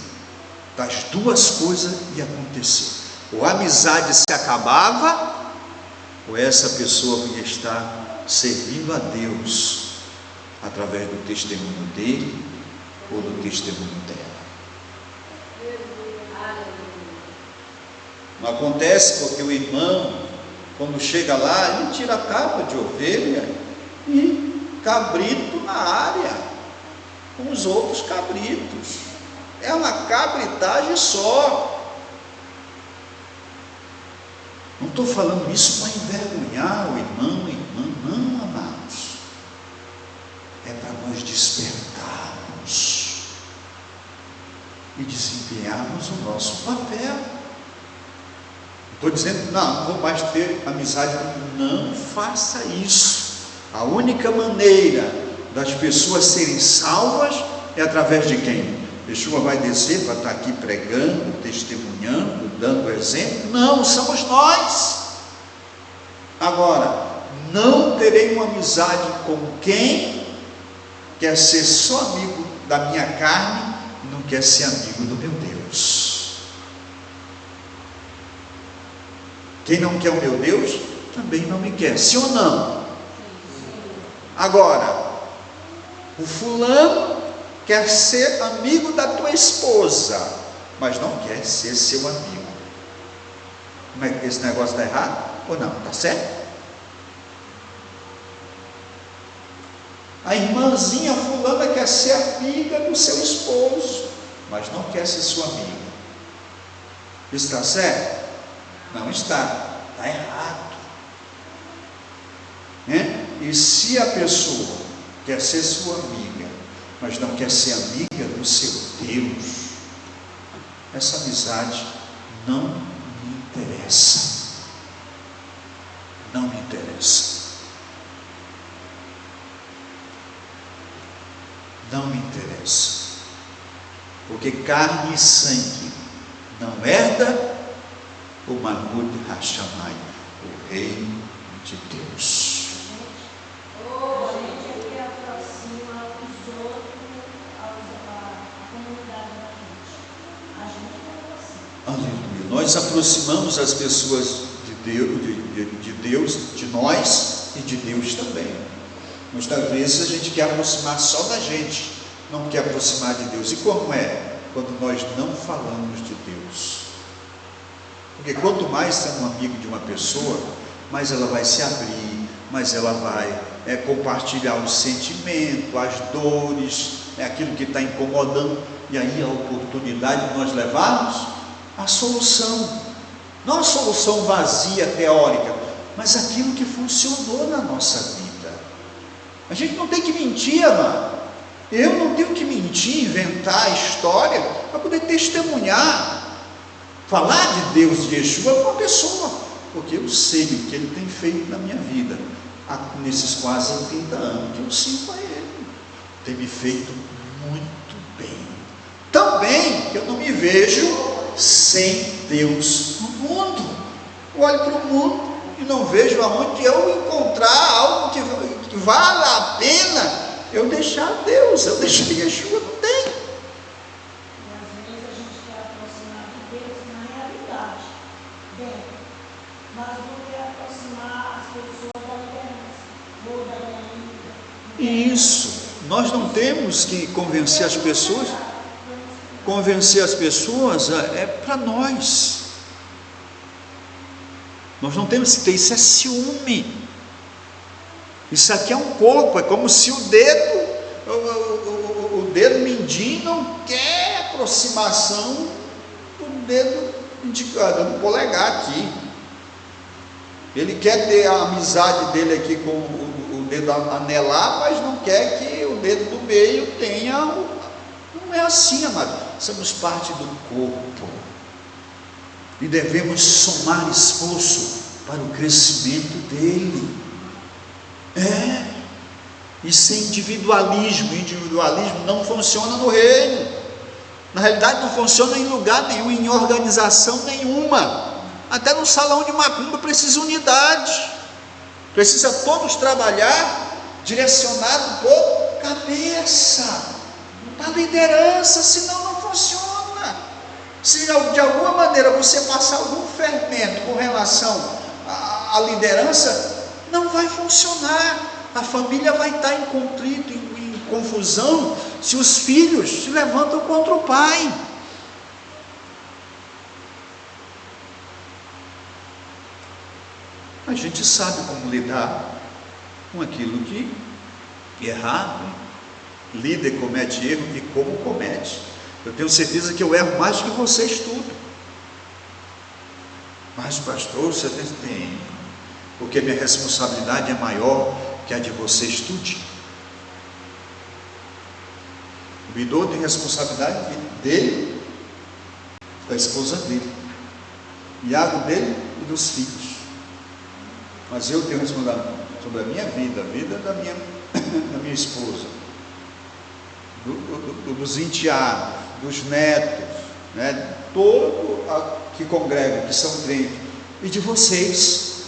das duas coisas ia acontecer. Ou a amizade se acabava, ou essa pessoa ia estar servindo a Deus através do testemunho dele ou do testemunho dela. Não acontece porque o irmão, quando chega lá, ele tira a capa de ovelha e cabrito na área, com os outros cabritos. É uma cabritagem só. Não estou falando isso para envergonhar o irmão, a irmã, não, amados. É para nós despertarmos e desempenharmos o nosso papel. Estou dizendo, não vou mais ter amizade. Não faça isso. A única maneira das pessoas serem salvas é através de quem? Yeshua vai descer para estar aqui pregando, testemunhando, dando exemplo? Não, somos nós. Agora, não terei uma amizade com quem quer ser só amigo da minha carne e não quer ser amigo do meu Deus. Quem não quer o meu Deus, também não me quer, sim ou não? Agora, o fulano quer ser amigo da tua esposa, mas não quer ser seu amigo. Como é que esse negócio está errado? Ou não? Está certo? A irmãzinha fulana quer ser amiga do seu esposo, mas não quer ser sua amiga. Isso está certo? Não está. Está errado. E se a pessoa quer ser sua amiga, mas não quer ser amiga do seu Deus, essa amizade não me interessa. Não me interessa. Não me interessa. Porque carne e sangue não herda o Malhut Hashamai, o reino de Deus. Aleluia. Nós aproximamos as pessoas de Deus, de nós e de Deus também. Muitas vezes a gente quer aproximar só da gente, não quer aproximar de Deus. E como é? Quando nós não falamos de Deus. Porque quanto mais ser um amigo de uma pessoa, mais ela vai se abrir, mais ela vai compartilhar o sentimento, as dores, aquilo que está incomodando, e aí a oportunidade de nós levarmos a solução, não a solução vazia, teórica, mas aquilo que funcionou na nossa vida. A gente não tem que mentir, amado. Eu não tenho que mentir, inventar a história para poder testemunhar, falar de Deus, de Yeshua para uma pessoa, porque eu sei o que Ele tem feito na minha vida, nesses quase 30 anos que eu sirvo a Ele. Tem me feito muito bem, tão bem que eu não me vejo sem Deus no mundo. Eu olho para o mundo e não vejo aonde eu encontrar algo que vale a pena eu deixar Deus, eu deixar Yeshua, não tem.
E às vezes a gente quer aproximar de Deus na realidade, mas não quer aproximar as pessoas da liderança ou da vida.
Isso, nós não temos que convencer as pessoas. Convencer as pessoas é para nós. Nós não temos que ter, isso é ciúme. Isso aqui é um corpo, é como se o dedo mindinho não quer aproximação do dedo indicado, do polegar aqui. Ele quer ter a amizade dele aqui com o dedo anelar, mas não quer que o dedo do meio tenha. Não é assim, amado. Somos parte do corpo e devemos somar esforço para o crescimento dele. Isso é individualismo. Individualismo não funciona no reino. Na realidade não funciona em lugar nenhum, em organização nenhuma. Até no salão de macumba precisa unidade. Precisa todos trabalhar direcionado por cabeça, para liderança, senão não funciona. Se de alguma maneira você passar algum fermento com relação à liderança, não vai funcionar. A família vai estar em conflito, em confusão se os filhos se levantam contra o pai. A gente sabe como lidar com aquilo que é errado. Líder comete erro e como comete. Eu tenho certeza que eu erro mais do que vocês tudo. Mas pastor, você tem, porque minha responsabilidade é maior que a de vocês tudo. Me dou de responsabilidade dele, da esposa dele, Iago dele e dos filhos. Mas eu tenho responsabilidade sobre a minha vida, a vida da minha esposa, dos enteados, dos netos, né? Todo que congrega, que são crentes, e de vocês,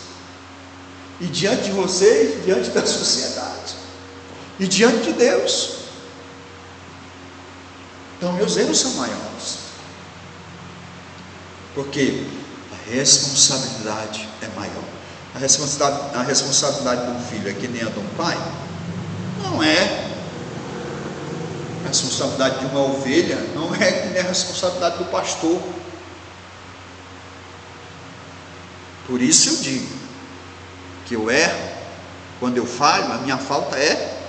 e diante de vocês, diante da sociedade, e diante de Deus. Então meus erros são maiores, porque a responsabilidade é maior. A responsabilidade de um filho é que nem a de um pai? Não é. A responsabilidade de uma ovelha não é que nem a responsabilidade do pastor. Por isso eu digo que eu erro, quando eu falho, a minha falta é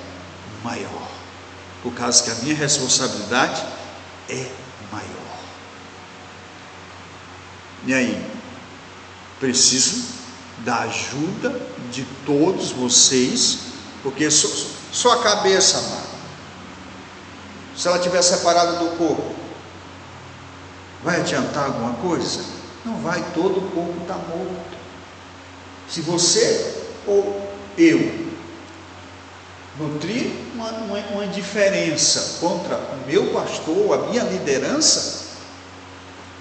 maior, por causa que a minha responsabilidade é maior. E aí, preciso da ajuda de todos vocês, porque só a cabeça, amado, se ela estiver separada do corpo, vai adiantar alguma coisa? Não vai, todo o corpo está morto. Se você ou eu nutrir uma indiferença contra o meu pastor, a minha liderança,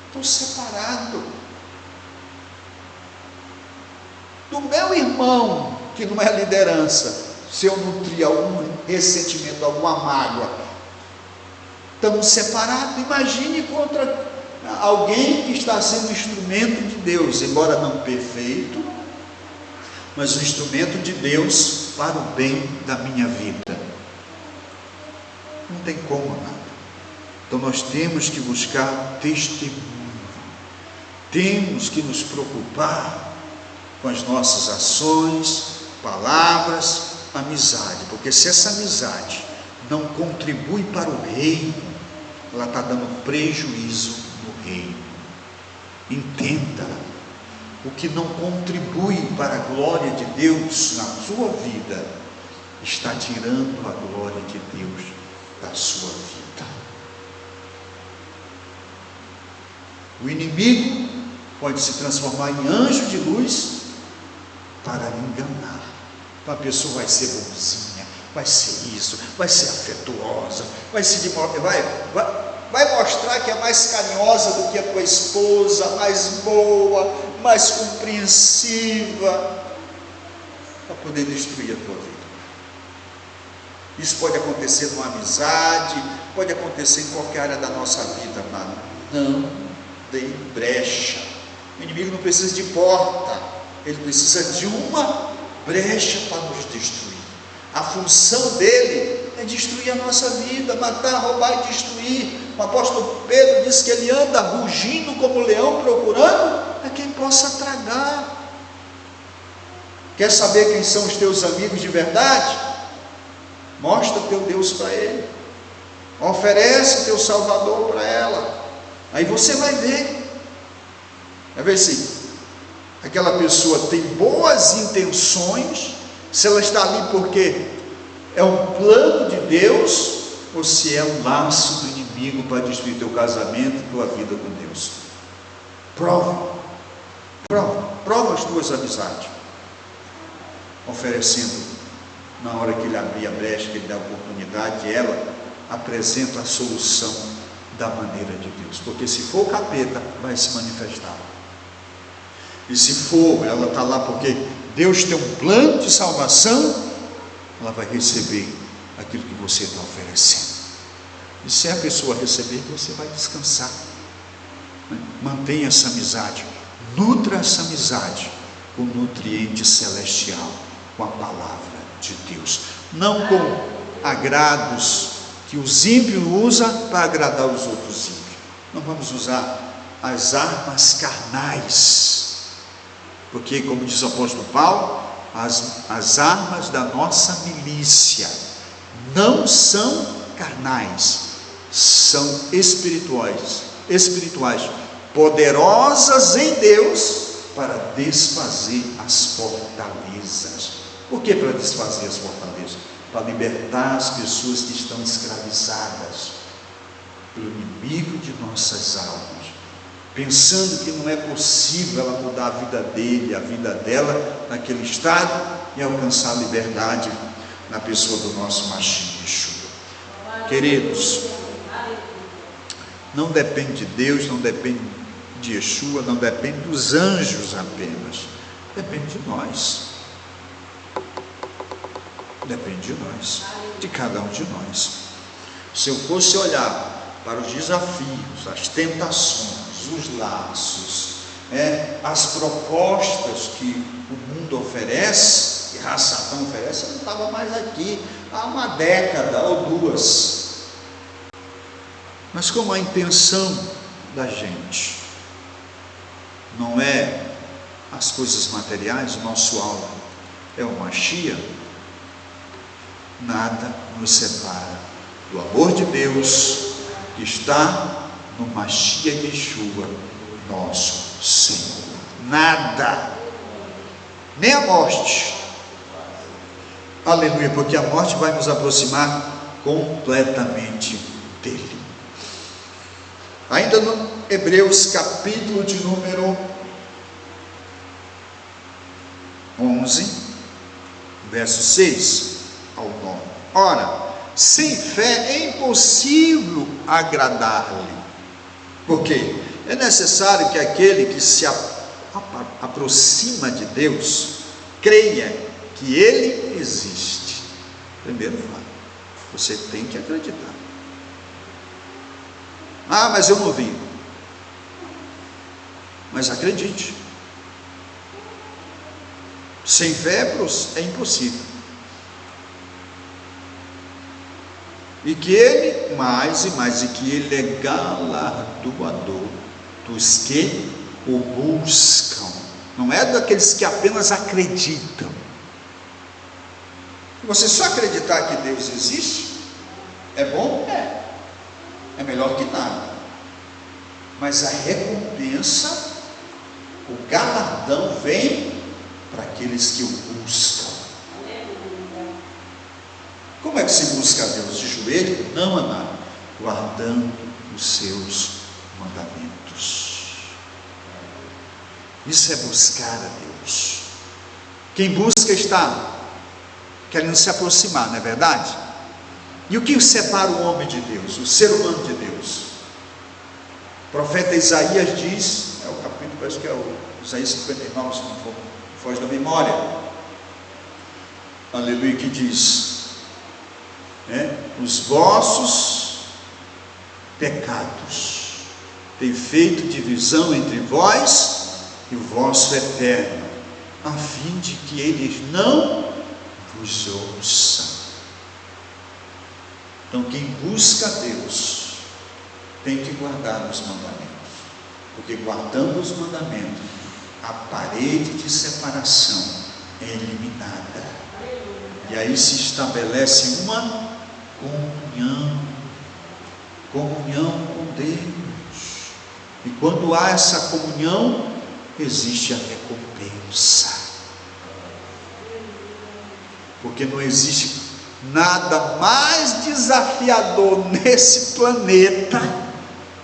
estou separado do meu irmão, que não é liderança. Se eu nutrir algum ressentimento, alguma mágoa, estamos separados. Imagine contra alguém que está sendo instrumento de Deus, embora não perfeito, mas um instrumento de Deus para o bem da minha vida. Não tem como, nada. Então nós temos que buscar testemunho, temos que nos preocupar com as nossas ações, palavras, amizade, porque se essa amizade não contribui para o reino, ela está dando prejuízo no reino. Entenda, o que não contribui para a glória de Deus na sua vida, está tirando a glória de Deus da sua vida. O inimigo pode se transformar em anjo de luz para lhe enganar. Então a pessoa vai ser bonzinha, vai ser isso, vai ser afetuosa, vai mostrar que é mais carinhosa do que a tua esposa, mais boa, mais compreensiva, para poder destruir a tua vida. Isso pode acontecer numa amizade, pode acontecer em qualquer área da nossa vida, mano. Não dê brecha. O inimigo não precisa de porta, ele precisa de uma brecha para nos destruir. A função dele é destruir a nossa vida, matar, roubar e destruir. O apóstolo Pedro diz que ele anda rugindo como leão, procurando a quem possa tragar. Quer saber quem são os teus amigos de verdade? Mostra o teu Deus para ele, oferece o teu Salvador para ela, aí você vai ver se aquela pessoa tem boas intenções, se ela está ali porque é um plano de Deus, ou se é um laço do inimigo para destruir teu casamento e tua vida com Deus. Prova as tuas amizades, oferecendo, na hora que ele abrir a brecha, que ele dá a oportunidade, ela apresenta a solução da maneira de Deus, porque se for o capeta, vai se manifestar. E se for, ela está lá porque Deus tem um plano de salvação, ela vai receber aquilo que você está oferecendo. E se a pessoa receber, você vai descansar. Mantenha essa amizade, nutra essa amizade com o nutriente celestial, com a palavra de Deus, não com agrados que os ímpios usam para agradar os outros ímpios. Não vamos usar as armas carnais, porque, como diz o apóstolo Paulo, as armas da nossa milícia não são carnais, são espirituais, poderosas em Deus para desfazer as fortalezas. Por que para desfazer as fortalezas? Para libertar as pessoas que estão escravizadas pelo inimigo de nossas almas, pensando que não é possível ela mudar a vida dele, a vida dela naquele estado e alcançar a liberdade na pessoa do nosso Mashiach Yeshua. Queridos, não depende de Deus, não depende de Yeshua, não depende dos anjos apenas, depende de nós. Depende de nós, de cada um de nós. Se eu fosse olhar para os desafios, as tentações, os laços, as propostas que o mundo oferece, que a Satã oferece, eu não estava mais aqui há uma década ou duas. Mas como a intenção da gente não é as coisas materiais, o nosso alvo é o Mashiach, nada nos separa do amor de Deus que está no Mashiach Yeshua, nosso Senhor. Nada, nem a morte. Aleluia, porque a morte vai nos aproximar completamente dele. Ainda no Hebreus capítulo de número 11, verso 6 ao 9. Ora, sem fé é impossível agradar-lhe. Por quê? É necessário que aquele que se aproxima de Deus creia que Ele existe. Primeiro fato, você tem que acreditar. Ah, mas eu não vi. Mas acredite. Sem fé é impossível. E que Ele, mais e mais, e que Ele é galardoador dos que o buscam. Não é daqueles que apenas acreditam. Você só acreditar que Deus existe, é bom? É melhor que nada. Mas a recompensa, o galardão vem para aqueles que o buscam. Como é que se busca a Deus? De joelho? Não, amado. Guardando os seus mandamentos. Isso é buscar a Deus. Quem busca está querendo se aproximar, não é verdade? E o que separa o homem de Deus, o ser humano de Deus? O profeta Isaías diz, o capítulo, parece que é o Isaías 59, se não for, foge da memória. Aleluia, que diz: os vossos pecados têm feito divisão entre vós e o vosso eterno, a fim de que eles não vos ouçam. Então, quem busca a Deus tem que guardar os mandamentos, porque guardando os mandamentos, a parede de separação é eliminada, e aí se estabelece uma comunhão com Deus. E quando há essa comunhão, existe a recompensa, porque não existe nada mais desafiador nesse planeta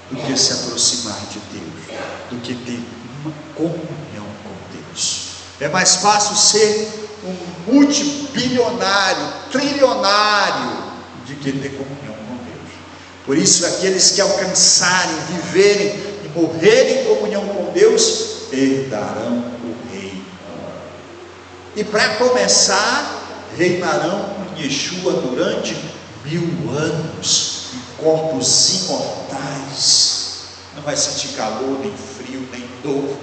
do que se aproximar de Deus, do que ter uma comunhão com Deus. É mais fácil ser um multibilionário, trilionário, de que ter comunhão com Deus. Por isso, aqueles que alcançarem, viverem e morrerem em comunhão com Deus, herdarão o reino. E para começar, reinarão com Yeshua durante 1000 anos, em corpos imortais. Não vai sentir calor, nem frio, nem dor,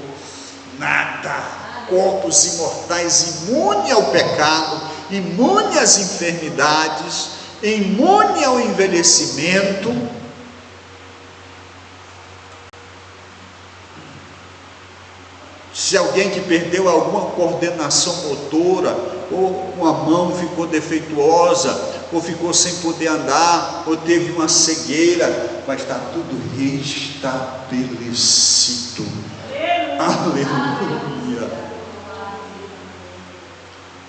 nada. Corpos imortais, imunes ao pecado, imunes às enfermidades, imune ao envelhecimento, se alguém que perdeu alguma coordenação motora, ou uma mão ficou defeituosa, ou ficou sem poder andar, ou teve uma cegueira, vai estar tudo restabelecido. Aleluia!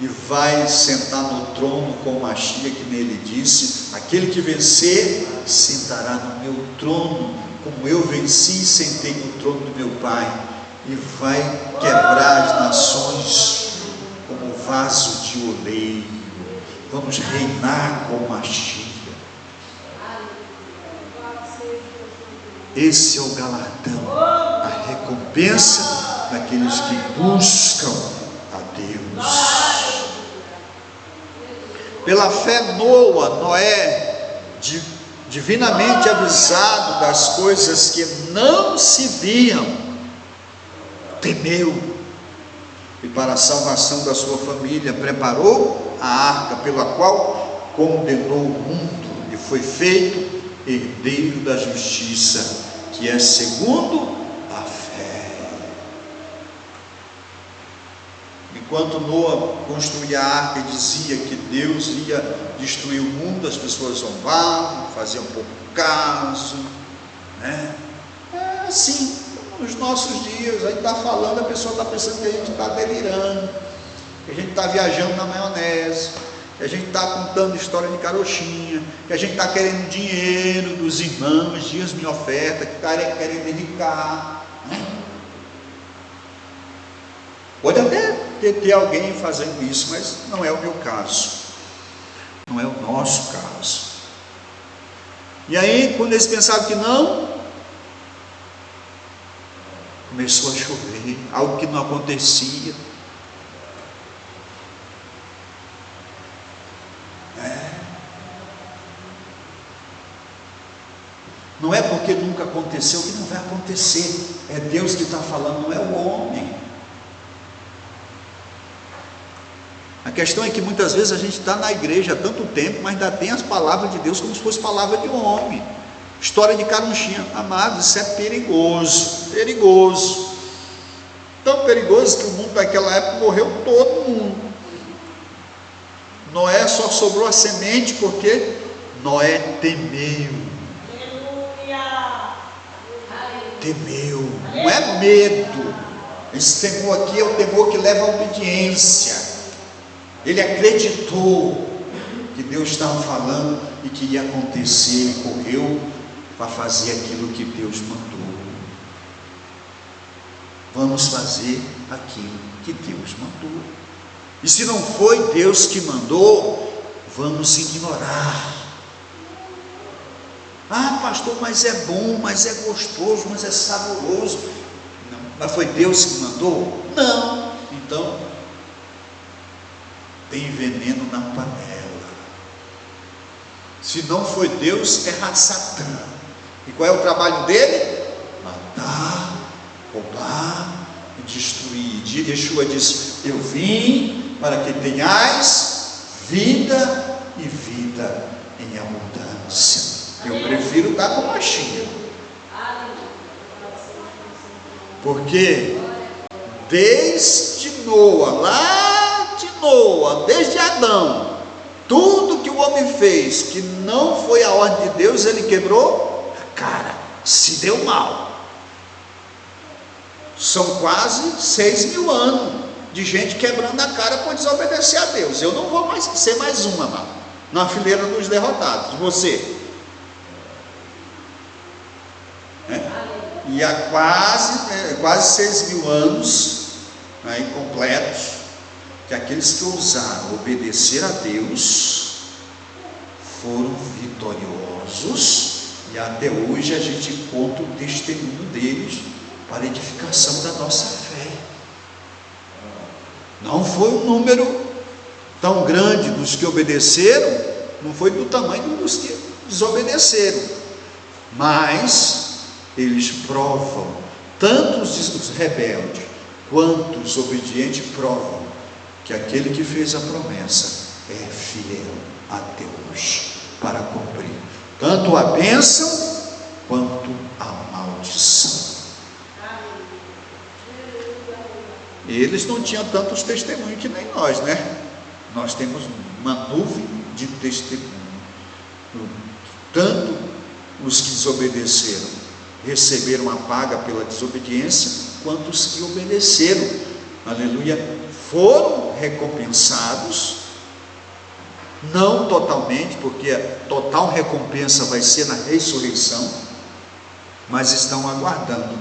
E vai sentar no trono com Machia, que nele disse: aquele que vencer, sentará no meu trono, como eu venci e sentei no trono do meu Pai. E vai quebrar as nações como vaso de oleiro. Vamos reinar com Machia. Esse é o galardão, a recompensa daqueles que buscam a Deus. Pela fé, Noé, divinamente avisado das coisas que não se viam, temeu, e para a salvação da sua família preparou a arca, pela qual condenou o mundo e foi feito herdeiro da justiça, que é segundo a fé. Enquanto Noé construía a arca e dizia que Deus ia destruir o mundo, as pessoas zombavam, faziam pouco caso, né? É assim. Nos nossos dias, a gente está falando, a pessoa está pensando que a gente está delirando, que a gente está viajando na maionese, que a gente está contando história de carochinha, que a gente está querendo dinheiro dos irmãos, dias de oferta, que está querendo dedicar, né? Pode até ter alguém fazendo isso, mas não é o meu caso, não é o nosso caso. E aí, quando eles pensavam que não, começou a chover, algo que não acontecia. Não é porque nunca aconteceu que não vai acontecer. É Deus que está falando, não é o homem. A questão é que muitas vezes a gente está na igreja há tanto tempo, mas ainda tem as palavras de Deus como se fosse palavra de um homem. História de carunchinha, amados, isso é perigoso, perigoso, tão perigoso que o mundo naquela época morreu todo mundo. Noé só sobrou a semente porque Noé temeu. Temeu, não é medo. Esse temor aqui é o temor que leva à obediência. Ele acreditou que Deus estava falando e que ia acontecer, e correu para fazer aquilo que Deus mandou. Vamos fazer aquilo que Deus mandou. E se não foi Deus que mandou, vamos ignorar. Ah, pastor, mas é bom, mas é gostoso, mas é saboroso. Não, mas foi Deus que mandou? Não. Então, tem veneno na panela. Se não foi Deus, é Satã. E qual é o trabalho dele? Matar, roubar e destruir. Yeshua diz: eu vim para que tenhais vida e vida em abundância. Eu prefiro estar com Machia, porque desde Noa, lá de Noa, desde Adão, tudo que o homem fez que não foi a ordem de Deus, ele quebrou a cara, se deu mal. São quase 6.000 anos de gente quebrando a cara por desobedecer a Deus. Eu não vou mais ser mais uma, amado, na fileira dos derrotados. Você? E há quase 6.000 anos, né, incompletos, que aqueles que ousaram obedecer a Deus foram vitoriosos, e até hoje a gente conta o testemunho deles para a edificação da nossa fé. Não foi um número tão grande dos que obedeceram, não foi do tamanho dos que desobedeceram, mas eles provam, tanto os rebeldes quanto os obedientes provam que aquele que fez a promessa é fiel até hoje. para cumprir tanto a bênção quanto a maldição. Eles não tinham tantos testemunhos que nem nós, né? Nós temos uma nuvem de testemunho. Tanto os que desobedeceram receberam a paga pela desobediência, quanto os que obedeceram, aleluia, foram recompensados, não totalmente, porque a total recompensa vai ser na ressurreição, mas estão aguardando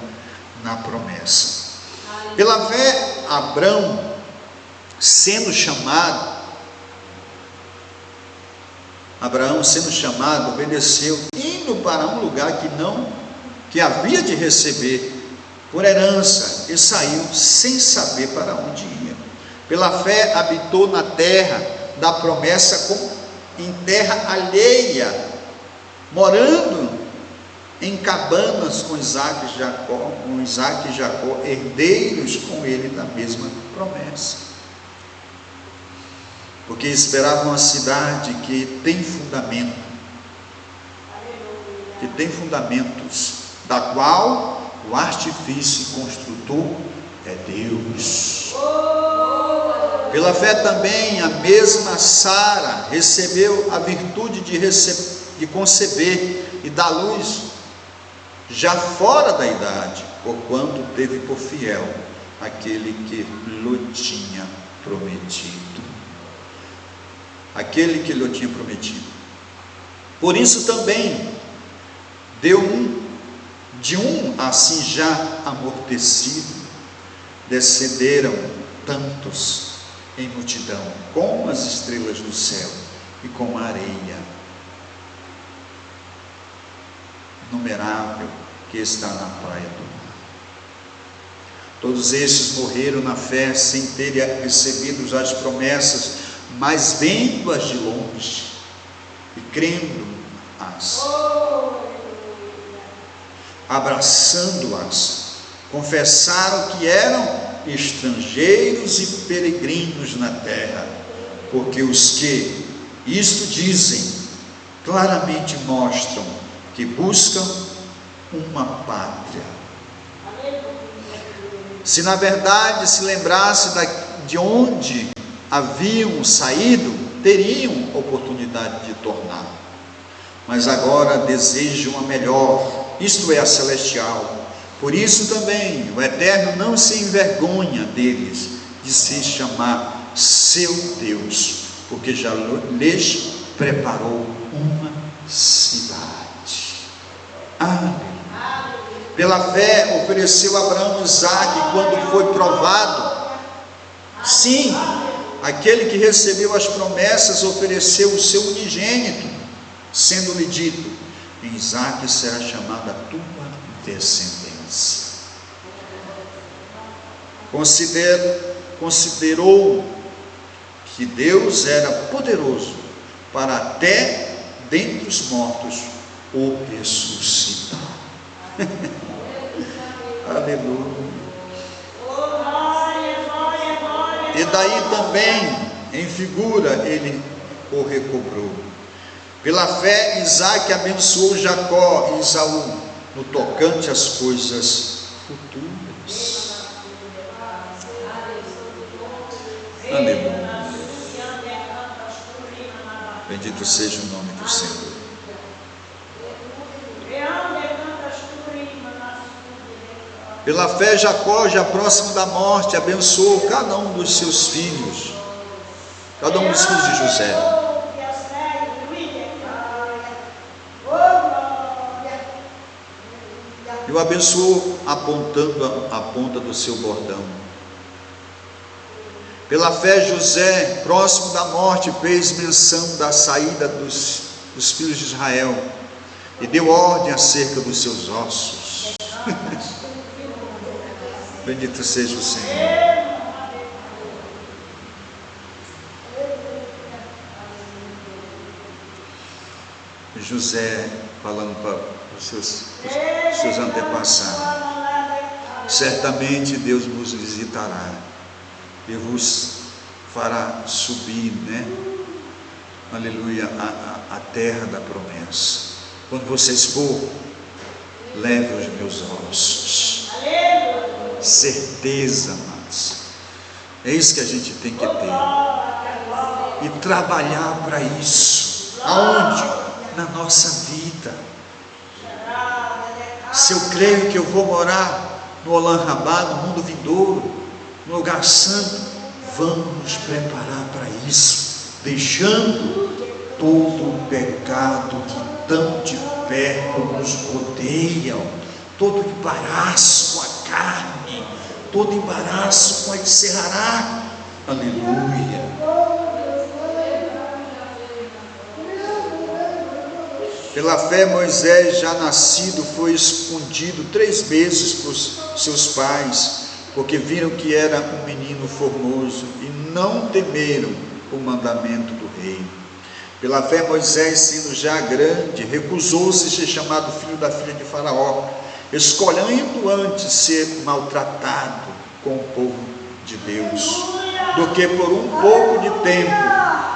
na promessa. Pela fé, Abrão, sendo chamado, obedeceu, indo para um lugar que havia de receber por herança, e saiu sem saber para onde ia. Pela fé habitou na terra da promessa, como em terra alheia, morando em cabanas com Isaac e Jacó, herdeiros com ele da mesma promessa. Porque esperavam a cidade que tem fundamento, que tem fundamentos, da qual o artifício e construtor é Deus. Pela fé também a mesma Sara recebeu a virtude de conceber e dar luz, já fora da idade, porquanto teve por fiel aquele que lhe tinha prometido. Por isso também deu de um assim já amortecido, descenderam tantos em multidão, como as estrelas do céu e como a areia inumerável que está na praia do mar. Todos estes morreram na fé, sem terem recebido as promessas, mas vendo-as de longe e crendo-as, abraçando-as, confessaram que eram estrangeiros e peregrinos na terra, porque os que isto dizem claramente mostram que buscam uma pátria. Se na verdade se lembrasse de onde haviam saído, teriam oportunidade de tornar, mas agora desejam a melhor, isto é, a celestial. Por isso também o Eterno não se envergonha deles, de se chamar seu Deus, porque já lhes preparou uma cidade. Aleluia. Pela fé ofereceu Abraão Isaque quando foi provado. Sim, aquele que recebeu as promessas ofereceu o seu unigênito, sendo-lhe dito: em Isaque será chamada a tua descendência. Considerou que Deus era poderoso para até dentre os mortos o ressuscitar. Aleluia. E daí também, em figura, ele o recobrou. Pela fé, Isaque abençoou Jacó e Esaú no tocante às coisas futuras. Aleluia. Bendito seja o nome do Senhor. Pela fé, Jacó, já próximo da morte, abençoou cada um dos seus filhos, cada um dos filhos de José. E o abençoou apontando a ponta do seu bordão. Pela fé, José, próximo da morte, fez menção da saída dos filhos de Israel e deu ordem acerca dos seus ossos. Bendito seja o Senhor. José falando para os seus antepassados: certamente Deus vos visitará e vos fará subir, aleluia, a terra da promessa. Quando vocês for, leve os meus ossos. Certeza, amados. É isso que a gente tem que ter. E trabalhar para isso. Aonde? Na nossa vida. Se eu creio que eu vou morar no Olam Rabá, no mundo vindouro, no lugar santo, vamos nos preparar para isso, deixando todo o pecado que tão de perto nos rodeiam, todo embaraço com a carne, todo embaraço com a encerrará. Aleluia. Pela fé, Moisés, já nascido, foi escondido 3 vezes por seus pais, porque viram que era um menino formoso e não temeram o mandamento do rei. Pela fé, Moisés, sendo já grande, recusou-se ser chamado filho da filha de Faraó, escolhendo antes ser maltratado com o povo de Deus, do que por um pouco de tempo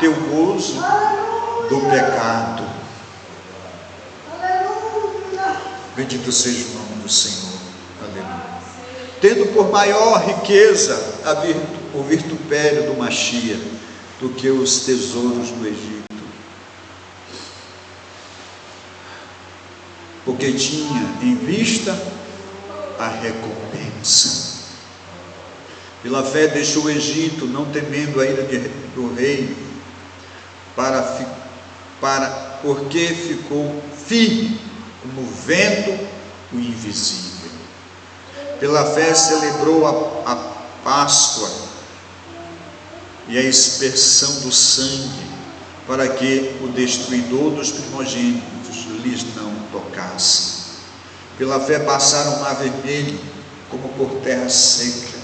ter o gozo do pecado. Bendito seja o nome do Senhor. Aleluia. Tendo por maior riqueza o vitupério do Machia do que os tesouros do Egito, porque tinha em vista a recompensa. Pela fé deixou o Egito, não temendo a ira do rei, porque ficou firme como o vento, o invisível. Pela fé celebrou a Páscoa e a expersão do sangue, para que o destruidor dos primogênitos lhes não tocasse. Pela fé passaram o mar vermelho como por terra seca,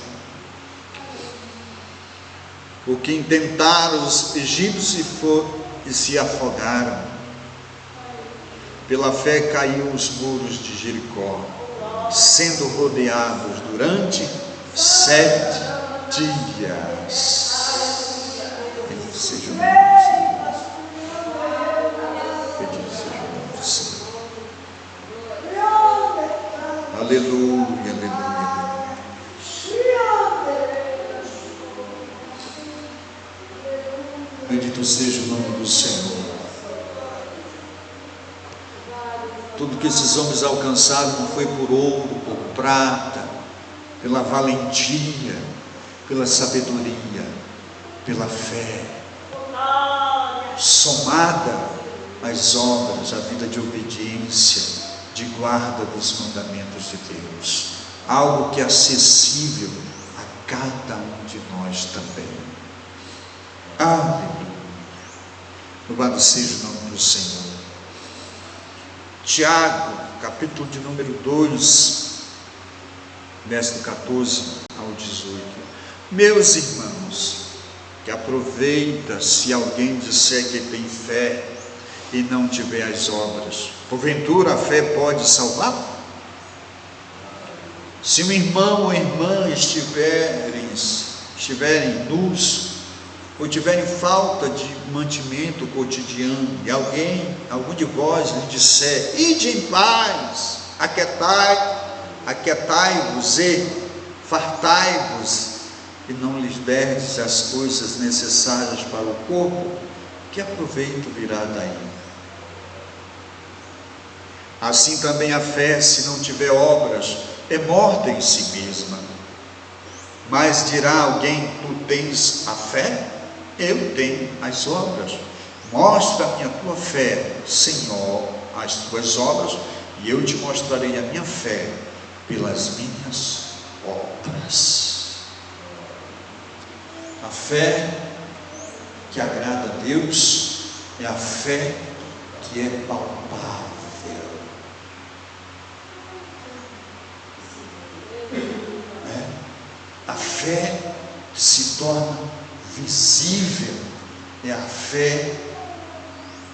porque intentaram os egípcios e se afogaram. Pela fé caiu os muros de Jericó, sendo rodeados durante 7 dias. Bendito seja o nome do Senhor. Bendito seja o nome do Senhor. Aleluia, aleluia, aleluia. Bendito seja o nome do Senhor. Tudo que esses homens alcançaram não foi por ouro, por prata, pela valentia, pela sabedoria, pela fé, somada às obras, a vida de obediência, de guarda dos mandamentos de Deus, algo que é acessível a cada um de nós também. Aleluia. Louvado seja o nome do Senhor. Tiago, capítulo de número 2, verso 14 ao 18. Meus irmãos, que aproveita se alguém disser que tem fé e não tiver as obras, porventura a fé pode salvar? Se um irmão ou irmã estiverem nus, ou tiverem falta de mantimento cotidiano, e algum de vós lhe disser: ide em paz, aquietai-vos e fartai-vos, e não lhes derdes as coisas necessárias para o corpo, que aproveito virá daí? Assim também a fé, se não tiver obras, é morta em si mesma. Mas dirá alguém: tu tens a fé? Eu tenho as obras. Mostra-me a tua fé, Senhor, as tuas obras, e eu te mostrarei a minha fé pelas minhas obras. A fé que agrada a Deus é a fé que é palpável. A fé que se torna visível é a fé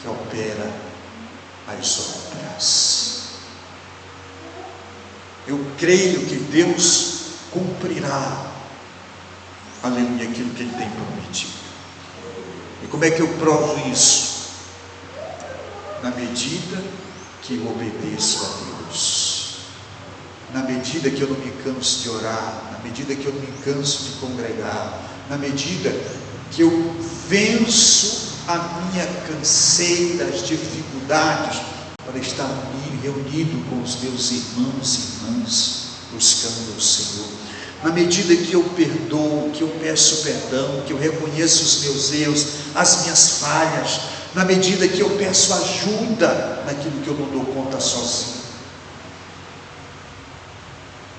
que opera as obras. Eu creio que Deus cumprirá, aleluia, aquilo que Ele tem prometido. E como é que eu provo isso? Na medida que eu obedeço a Deus, na medida que eu não me canso de orar, na medida que eu não me canso de congregar, na medida que eu venço a minha canseira, as dificuldades, para estar reunido com os meus irmãos e irmãs, buscando o Senhor. Na medida que eu perdoo, que eu peço perdão, que eu reconheço os meus erros, as minhas falhas, na medida que eu peço ajuda naquilo que eu não dou conta sozinho,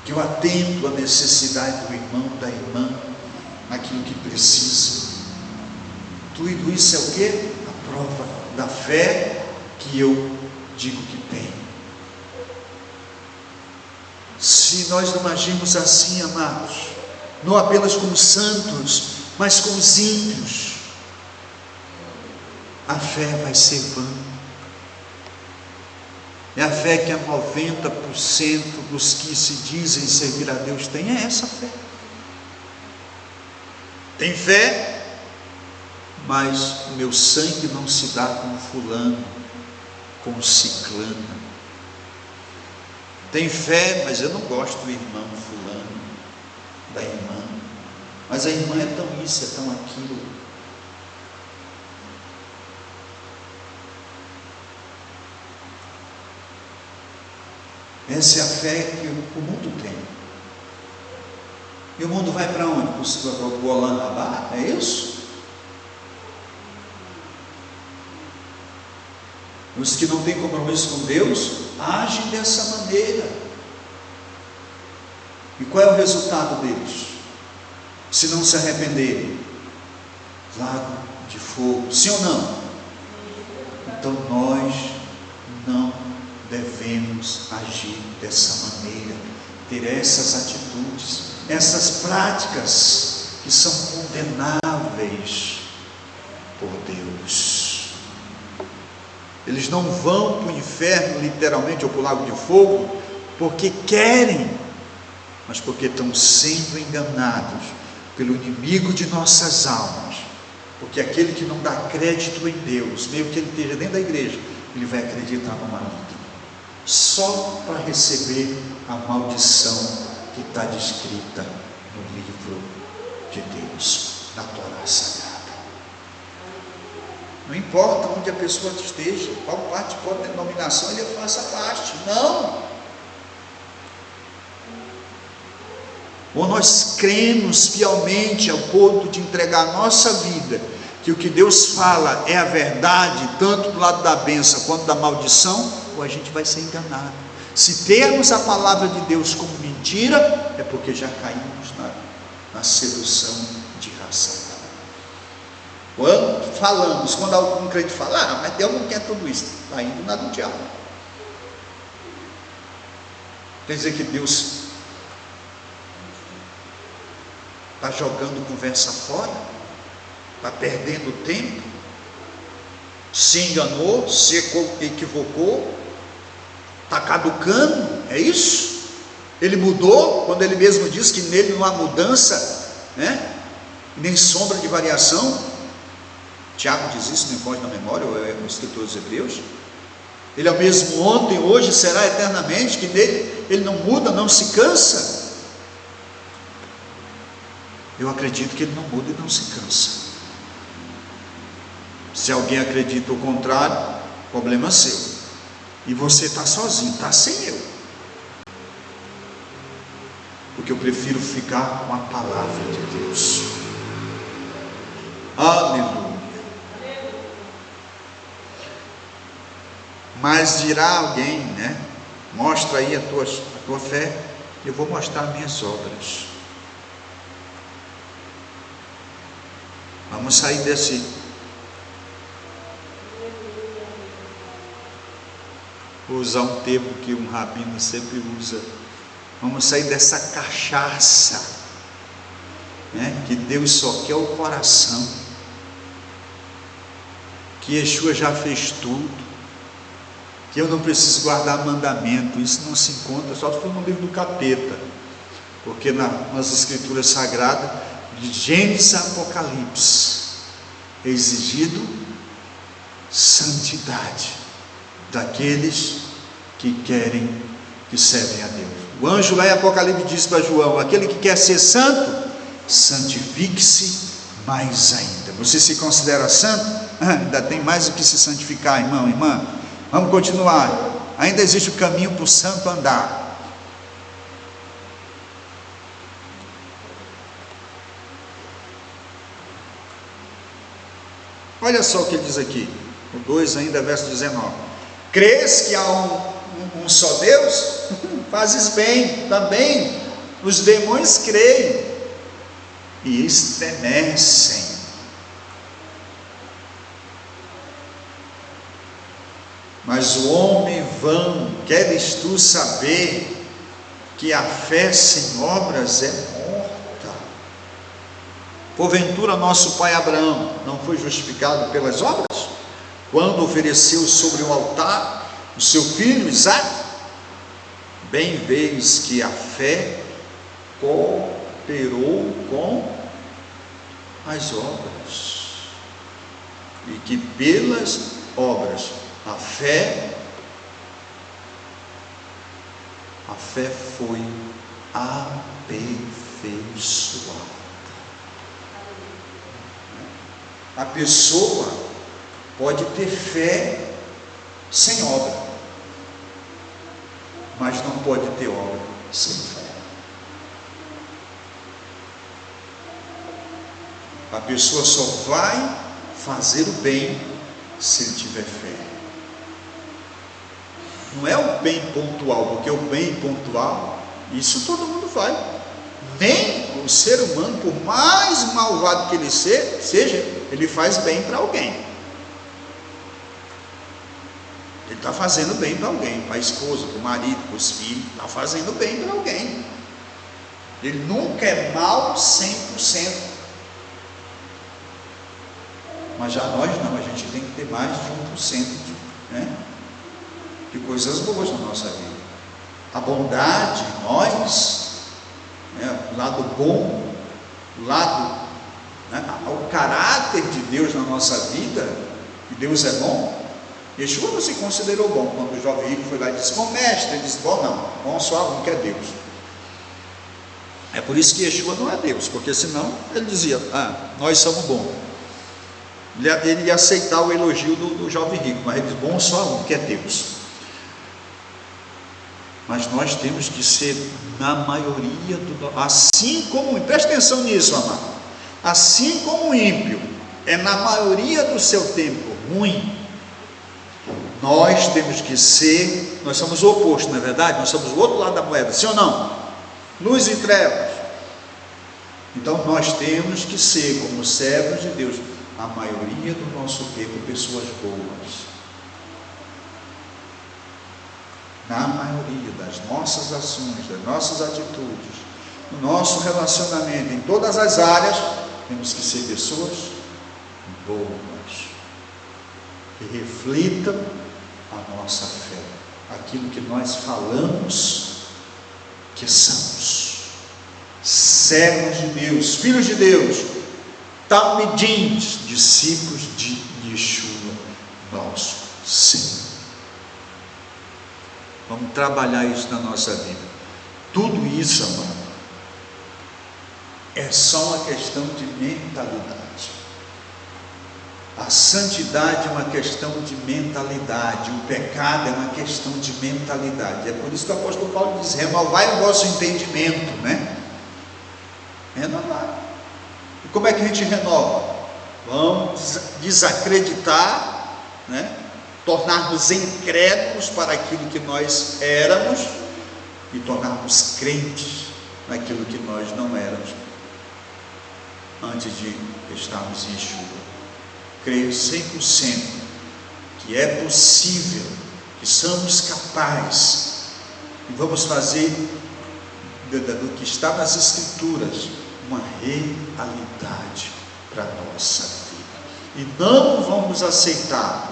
que eu atento à necessidade do irmão, da irmã, naquilo que precisa. Tudo isso é o quê? A prova da fé que eu digo que tenho. Se nós não agimos assim, amados, não apenas com os santos, mas com os ímpios, a fé vai ser vã. É a fé que 90% dos que se dizem servir a Deus tem, é essa fé. Tem fé, mas o meu sangue não se dá com fulano, com ciclana. Tem fé, mas eu não gosto do irmão fulano, da irmã, mas a irmã é tão isso, é tão aquilo. Essa é a fé que o mundo tem. E o mundo vai para onde? Para o Golan Rabá? É isso? Os que não têm compromisso com Deus agem dessa maneira. E qual é o resultado deles? Se não se arrependerem, lago de fogo, sim ou não? Então nós não devemos agir dessa maneira, ter essas atitudes, essas práticas que são condenáveis por Deus. Eles não vão para o inferno, literalmente, ou para o lago de fogo, porque querem, mas porque estão sendo enganados pelo inimigo de nossas almas. Porque aquele que não dá crédito em Deus, mesmo que ele esteja dentro da igreja, ele vai acreditar no maligno, só para receber a maldição que está descrita no livro de Deus, na Torá Sagrada. Não importa onde a pessoa esteja, qual parte, qual denominação ele faça parte, não. Ou nós cremos fielmente ao ponto de entregar a nossa vida, que o que Deus fala é a verdade, tanto do lado da bênção quanto da maldição, ou a gente vai ser enganado. Se termos a palavra de Deus como mentira, é porque já caímos na sedução de raça. Quando falamos, quando algum crente fala, mas Deus não quer tudo isso, está indo na do diabo. Quer dizer que Deus está jogando conversa fora, está perdendo tempo, se enganou, se equivocou, está caducando, é isso? Ele mudou, quando ele mesmo diz que nele não há mudança, né? Nem sombra de variação. Tiago diz isso, não foge na memória, ou é o escritor dos Hebreus. Ele é o mesmo ontem, hoje, será eternamente, que nele ele não muda, não se cansa. Eu acredito que ele não muda e não se cansa. Se alguém acredita o contrário, problema seu. E você está sozinho, está sem eu. Porque eu prefiro ficar com a palavra de Deus. Aleluia. Mas dirá alguém, né? Mostra aí a tua fé. Eu vou mostrar minhas obras. Vamos sair desse. Vou usar um termo que um rabino sempre usa. Vamos sair dessa cachaça, né? Que Deus só quer o coração. Que Yeshua já fez tudo. Que eu não preciso guardar mandamento. Isso não se encontra, só se for no livro do capeta. Porque nas escrituras sagradas, de Gênesis a Apocalipse, é exigido santidade. daqueles que querem, que servem a Deus. O anjo lá em Apocalipse diz para João: aquele que quer ser santo, santifique-se mais ainda. Você se considera santo? Ainda tem mais o que se santificar, irmão, irmã. Vamos continuar. Ainda existe o caminho para o santo andar. Olha só o que ele diz aqui, o 2 ainda, verso 19. Crês que há um só Deus? Fazes bem, também os demônios creem e estremecem. Mas o homem vão, queres tu saber que a fé sem obras é morta? Porventura nosso pai Abraão não foi justificado pelas obras, quando ofereceu sobre o altar o seu filho Isaque? Bem vês que a fé cooperou com as obras, e que pelas obras a fé foi aperfeiçoada. A pessoa pode ter fé sem obra, mas não pode ter obra sem fé. A pessoa só vai fazer o bem se ele tiver fé. Não é o bem pontual, porque o bem pontual, isso todo mundo faz. Nem o ser humano, por mais malvado que ele seja, ele faz bem para alguém. Ele está fazendo bem para alguém, para a esposa, para o marido, para os filhos, está fazendo bem para alguém. Ele nunca é mal 100%. Mas já nós não, a gente tem que ter mais de 1%, né? De coisas boas na nossa vida. A bondade em nós, né? O lado bom, o lado, né? O caráter de Deus na nossa vida, que Deus é bom. Yeshua não se considerou bom quando o jovem rico foi lá e disse: bom mestre, ele disse: bom não, bom só um que é Deus. É por isso que Yeshua não é Deus, porque senão ele dizia: nós somos bons. Ele ia aceitar o elogio do jovem rico, mas ele diz: bom só um que é Deus. Mas nós temos que ser na maioria assim como, preste atenção nisso, amado, assim como o ímpio é na maioria do seu tempo ruim, nós temos que ser, nós somos o oposto, não é verdade? Nós somos o outro lado da moeda, sim ou não? Luz e trevas. Então nós temos que ser, como servos de Deus, a maioria do nosso tempo, pessoas boas. Na maioria das nossas ações, das nossas atitudes, no nosso relacionamento, em todas as áreas, temos que ser pessoas boas, que reflitam a nossa fé, aquilo que nós falamos que somos, servos de Deus, filhos de Deus, talmidins, discípulos de Yeshua, nosso Senhor. Vamos trabalhar isso na nossa vida. Tudo isso, amado, é só uma questão de mentalidade. A santidade é uma questão de mentalidade, o pecado é uma questão de mentalidade. É por isso que o apóstolo Paulo diz: renovai o vosso entendimento, né? Renovar. E como é que a gente renova? Vamos desacreditar, né? Tornar-nos incrédulos para aquilo que nós éramos e tornar-nos crentes naquilo que nós não éramos antes de estarmos em Yeshua. Creio 100% que é possível, que somos capazes e vamos fazer do que está nas Escrituras uma realidade para a nossa vida, e não vamos aceitar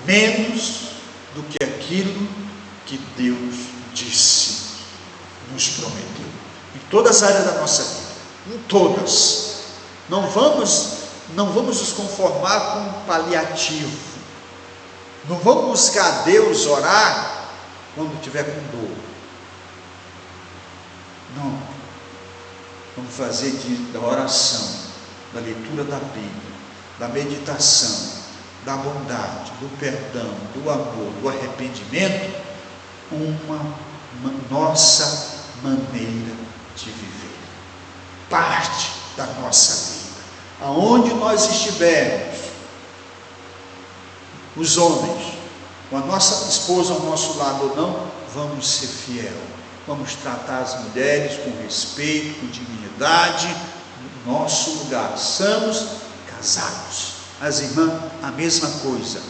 menos do que aquilo que Deus disse, nos prometeu, em todas as áreas da nossa vida, em todas. Não vamos nos conformar com um paliativo, Não vamos buscar Deus, orar, quando tiver com dor. Não. Vamos fazer da oração, da leitura da Bíblia, da meditação, da bondade, do perdão, do amor, do arrependimento, uma nossa maneira de viver. Parte da nossa vida. Aonde nós estivermos, os homens, com a nossa esposa ao nosso lado ou não, vamos ser fiel. Vamos tratar as mulheres com respeito, com dignidade, no nosso lugar. Somos casados. As irmãs, a mesma coisa,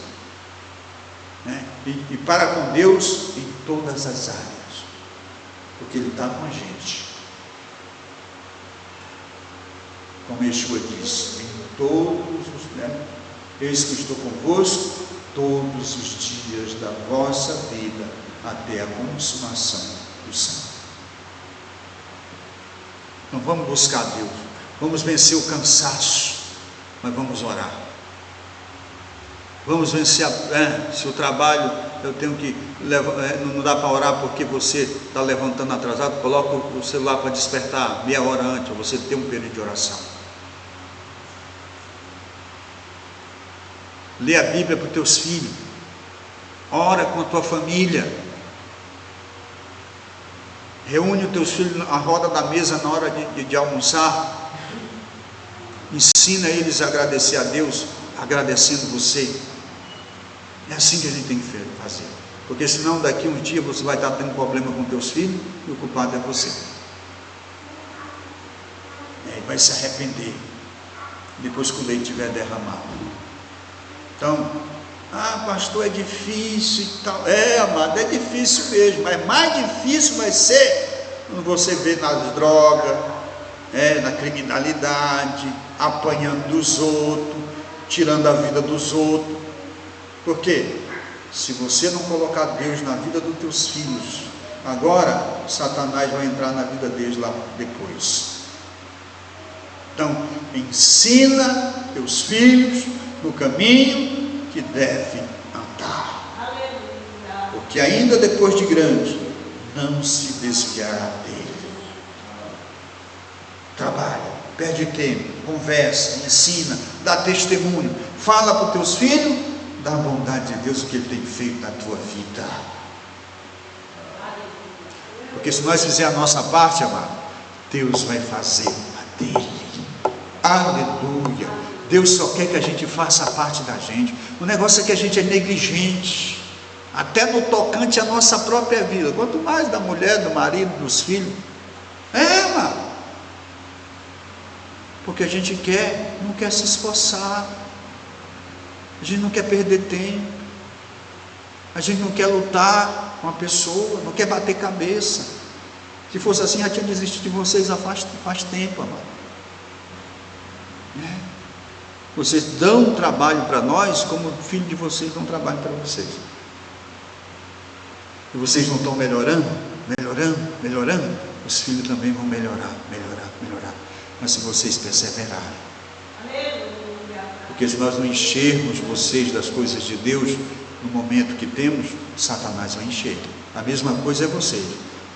né? E para com Deus em todas as áreas, porque Ele está com a gente. Como Yeshua disse, em todos os, né? Eis que estou convosco todos os dias da vossa vida, até a consumação do sangue. Então vamos buscar Deus, vamos vencer o cansaço, mas vamos orar. Vamos vencer se o trabalho eu tenho que não dá para orar porque você está levantando atrasado, coloca o celular para despertar meia hora antes, ou você tem um período de oração. Lê a Bíblia para os teus filhos, ora com a tua família, reúne os teus filhos à roda da mesa na hora de almoçar, ensina eles a agradecer a Deus, agradecendo você. É assim que a gente tem que fazer, porque senão daqui um dia você vai estar tendo problema com teus filhos e o culpado é você. E aí vai se arrepender depois que o leite estiver derramado. Então, pastor, é difícil e tal. Amado, é difícil mesmo, mas mais difícil vai ser quando você vê nas drogas, na criminalidade, apanhando dos outros, tirando a vida dos outros. Por quê? Se você não colocar Deus na vida dos teus filhos, agora Satanás vai entrar na vida deles lá depois. Então, ensina teus filhos no caminho que devem andar, porque ainda depois de grande não se desviará dele. Trabalha, perde tempo, conversa, ensina, dá testemunho, fala para os teus filhos da bondade de Deus, o que Ele tem feito na tua vida. Porque se nós fizermos a nossa parte, amado, Deus vai fazer a dele. Aleluia. Deus só quer que a gente faça a parte da gente. O negócio é que a gente é negligente, até no tocante à nossa própria vida, quanto mais da mulher, do marido, dos filhos. Mano, porque a gente não quer se esforçar, a gente não quer perder tempo, a gente não quer lutar com a pessoa, não quer bater cabeça. Se fosse assim, já tinha desistido de vocês há faz tempo, amado. Vocês dão trabalho para nós, como o filho de vocês dão trabalho para vocês. E vocês não estão melhorando, os filhos também vão melhorar. Mas se vocês perseverarem. Porque se nós não enchermos vocês das coisas de Deus, no momento que temos, Satanás vai encher. A mesma coisa é vocês.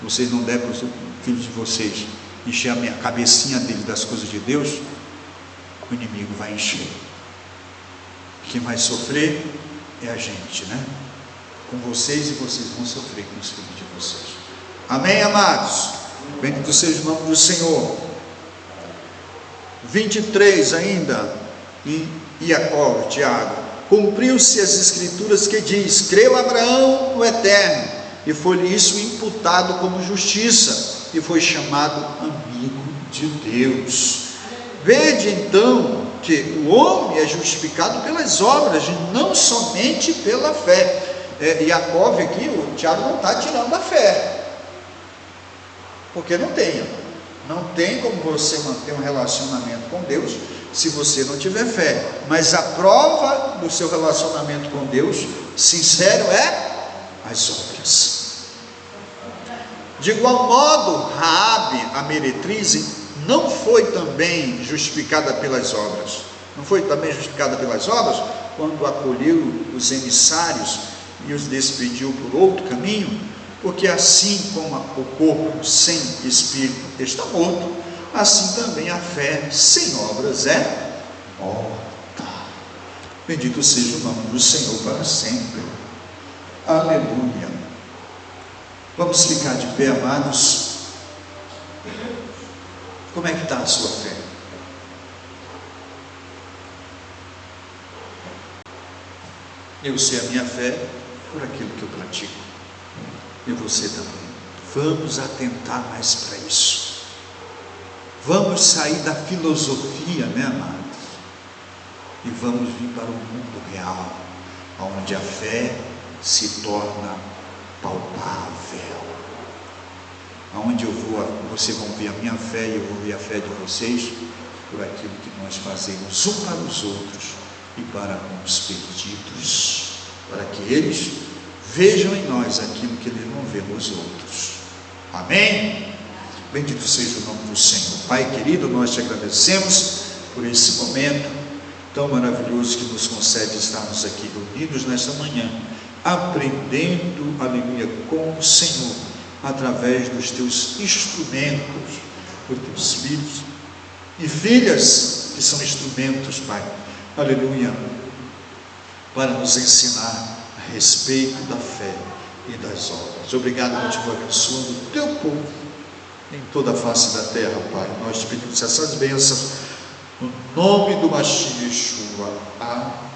Vocês não derem para os filhos de vocês encher a cabecinha dele das coisas de Deus, o inimigo vai encher. Quem vai sofrer é a gente, né? Com vocês, e vocês vão sofrer com os filhos de vocês. Amém, amados? Bendito seja o nome do Senhor. 23 ainda, em Jacó, Tiago. Cumpriu-se as escrituras que diz: creu Abraão no Eterno, e foi-lhe isso imputado como justiça, e foi chamado amigo de Deus. Vede então que o homem é justificado pelas obras, e não somente pela fé. Jacó aqui, o Tiago não está tirando a fé, porque não tem como você manter um relacionamento com Deus se você não tiver fé. Mas a prova do seu relacionamento com Deus sincero é as obras. De igual modo, Raabe, a meretriz, não foi também justificada pelas obras. Não foi também justificada pelas obras, quando acolheu os emissários e os despediu por outro caminho, porque assim como o corpo sem espírito está morto, assim também a fé sem obras é morta. Bendito seja o nome do Senhor para sempre. Aleluia. Vamos ficar de pé, amados. Como é que está a sua fé? Eu sei a minha fé por aquilo que eu pratico. E você também. Vamos atentar mais para isso. Vamos sair da filosofia, né, amados? E vamos vir para o mundo real, onde a fé se torna palpável. Aonde eu vou, vocês vão ver a minha fé e eu vou ver a fé de vocês por aquilo que nós fazemos um para os outros e para com os perdidos, para que eles vejam em nós aquilo que eles não vêem nos outros. Amém? Bendito seja o nome do Senhor. Pai querido, nós te agradecemos por esse momento tão maravilhoso que nos concede estarmos aqui reunidos nesta manhã, aprendendo, aleluia, com o Senhor, através dos teus instrumentos, dos teus filhos e filhas, que são instrumentos, Pai, aleluia, para nos ensinar a respeito da fé e das obras. Obrigado, continua abençoando o teu povo em toda a face da terra, Pai. Nós te pedimos essas bênçãos no nome do Mashiach Yeshua. Amém.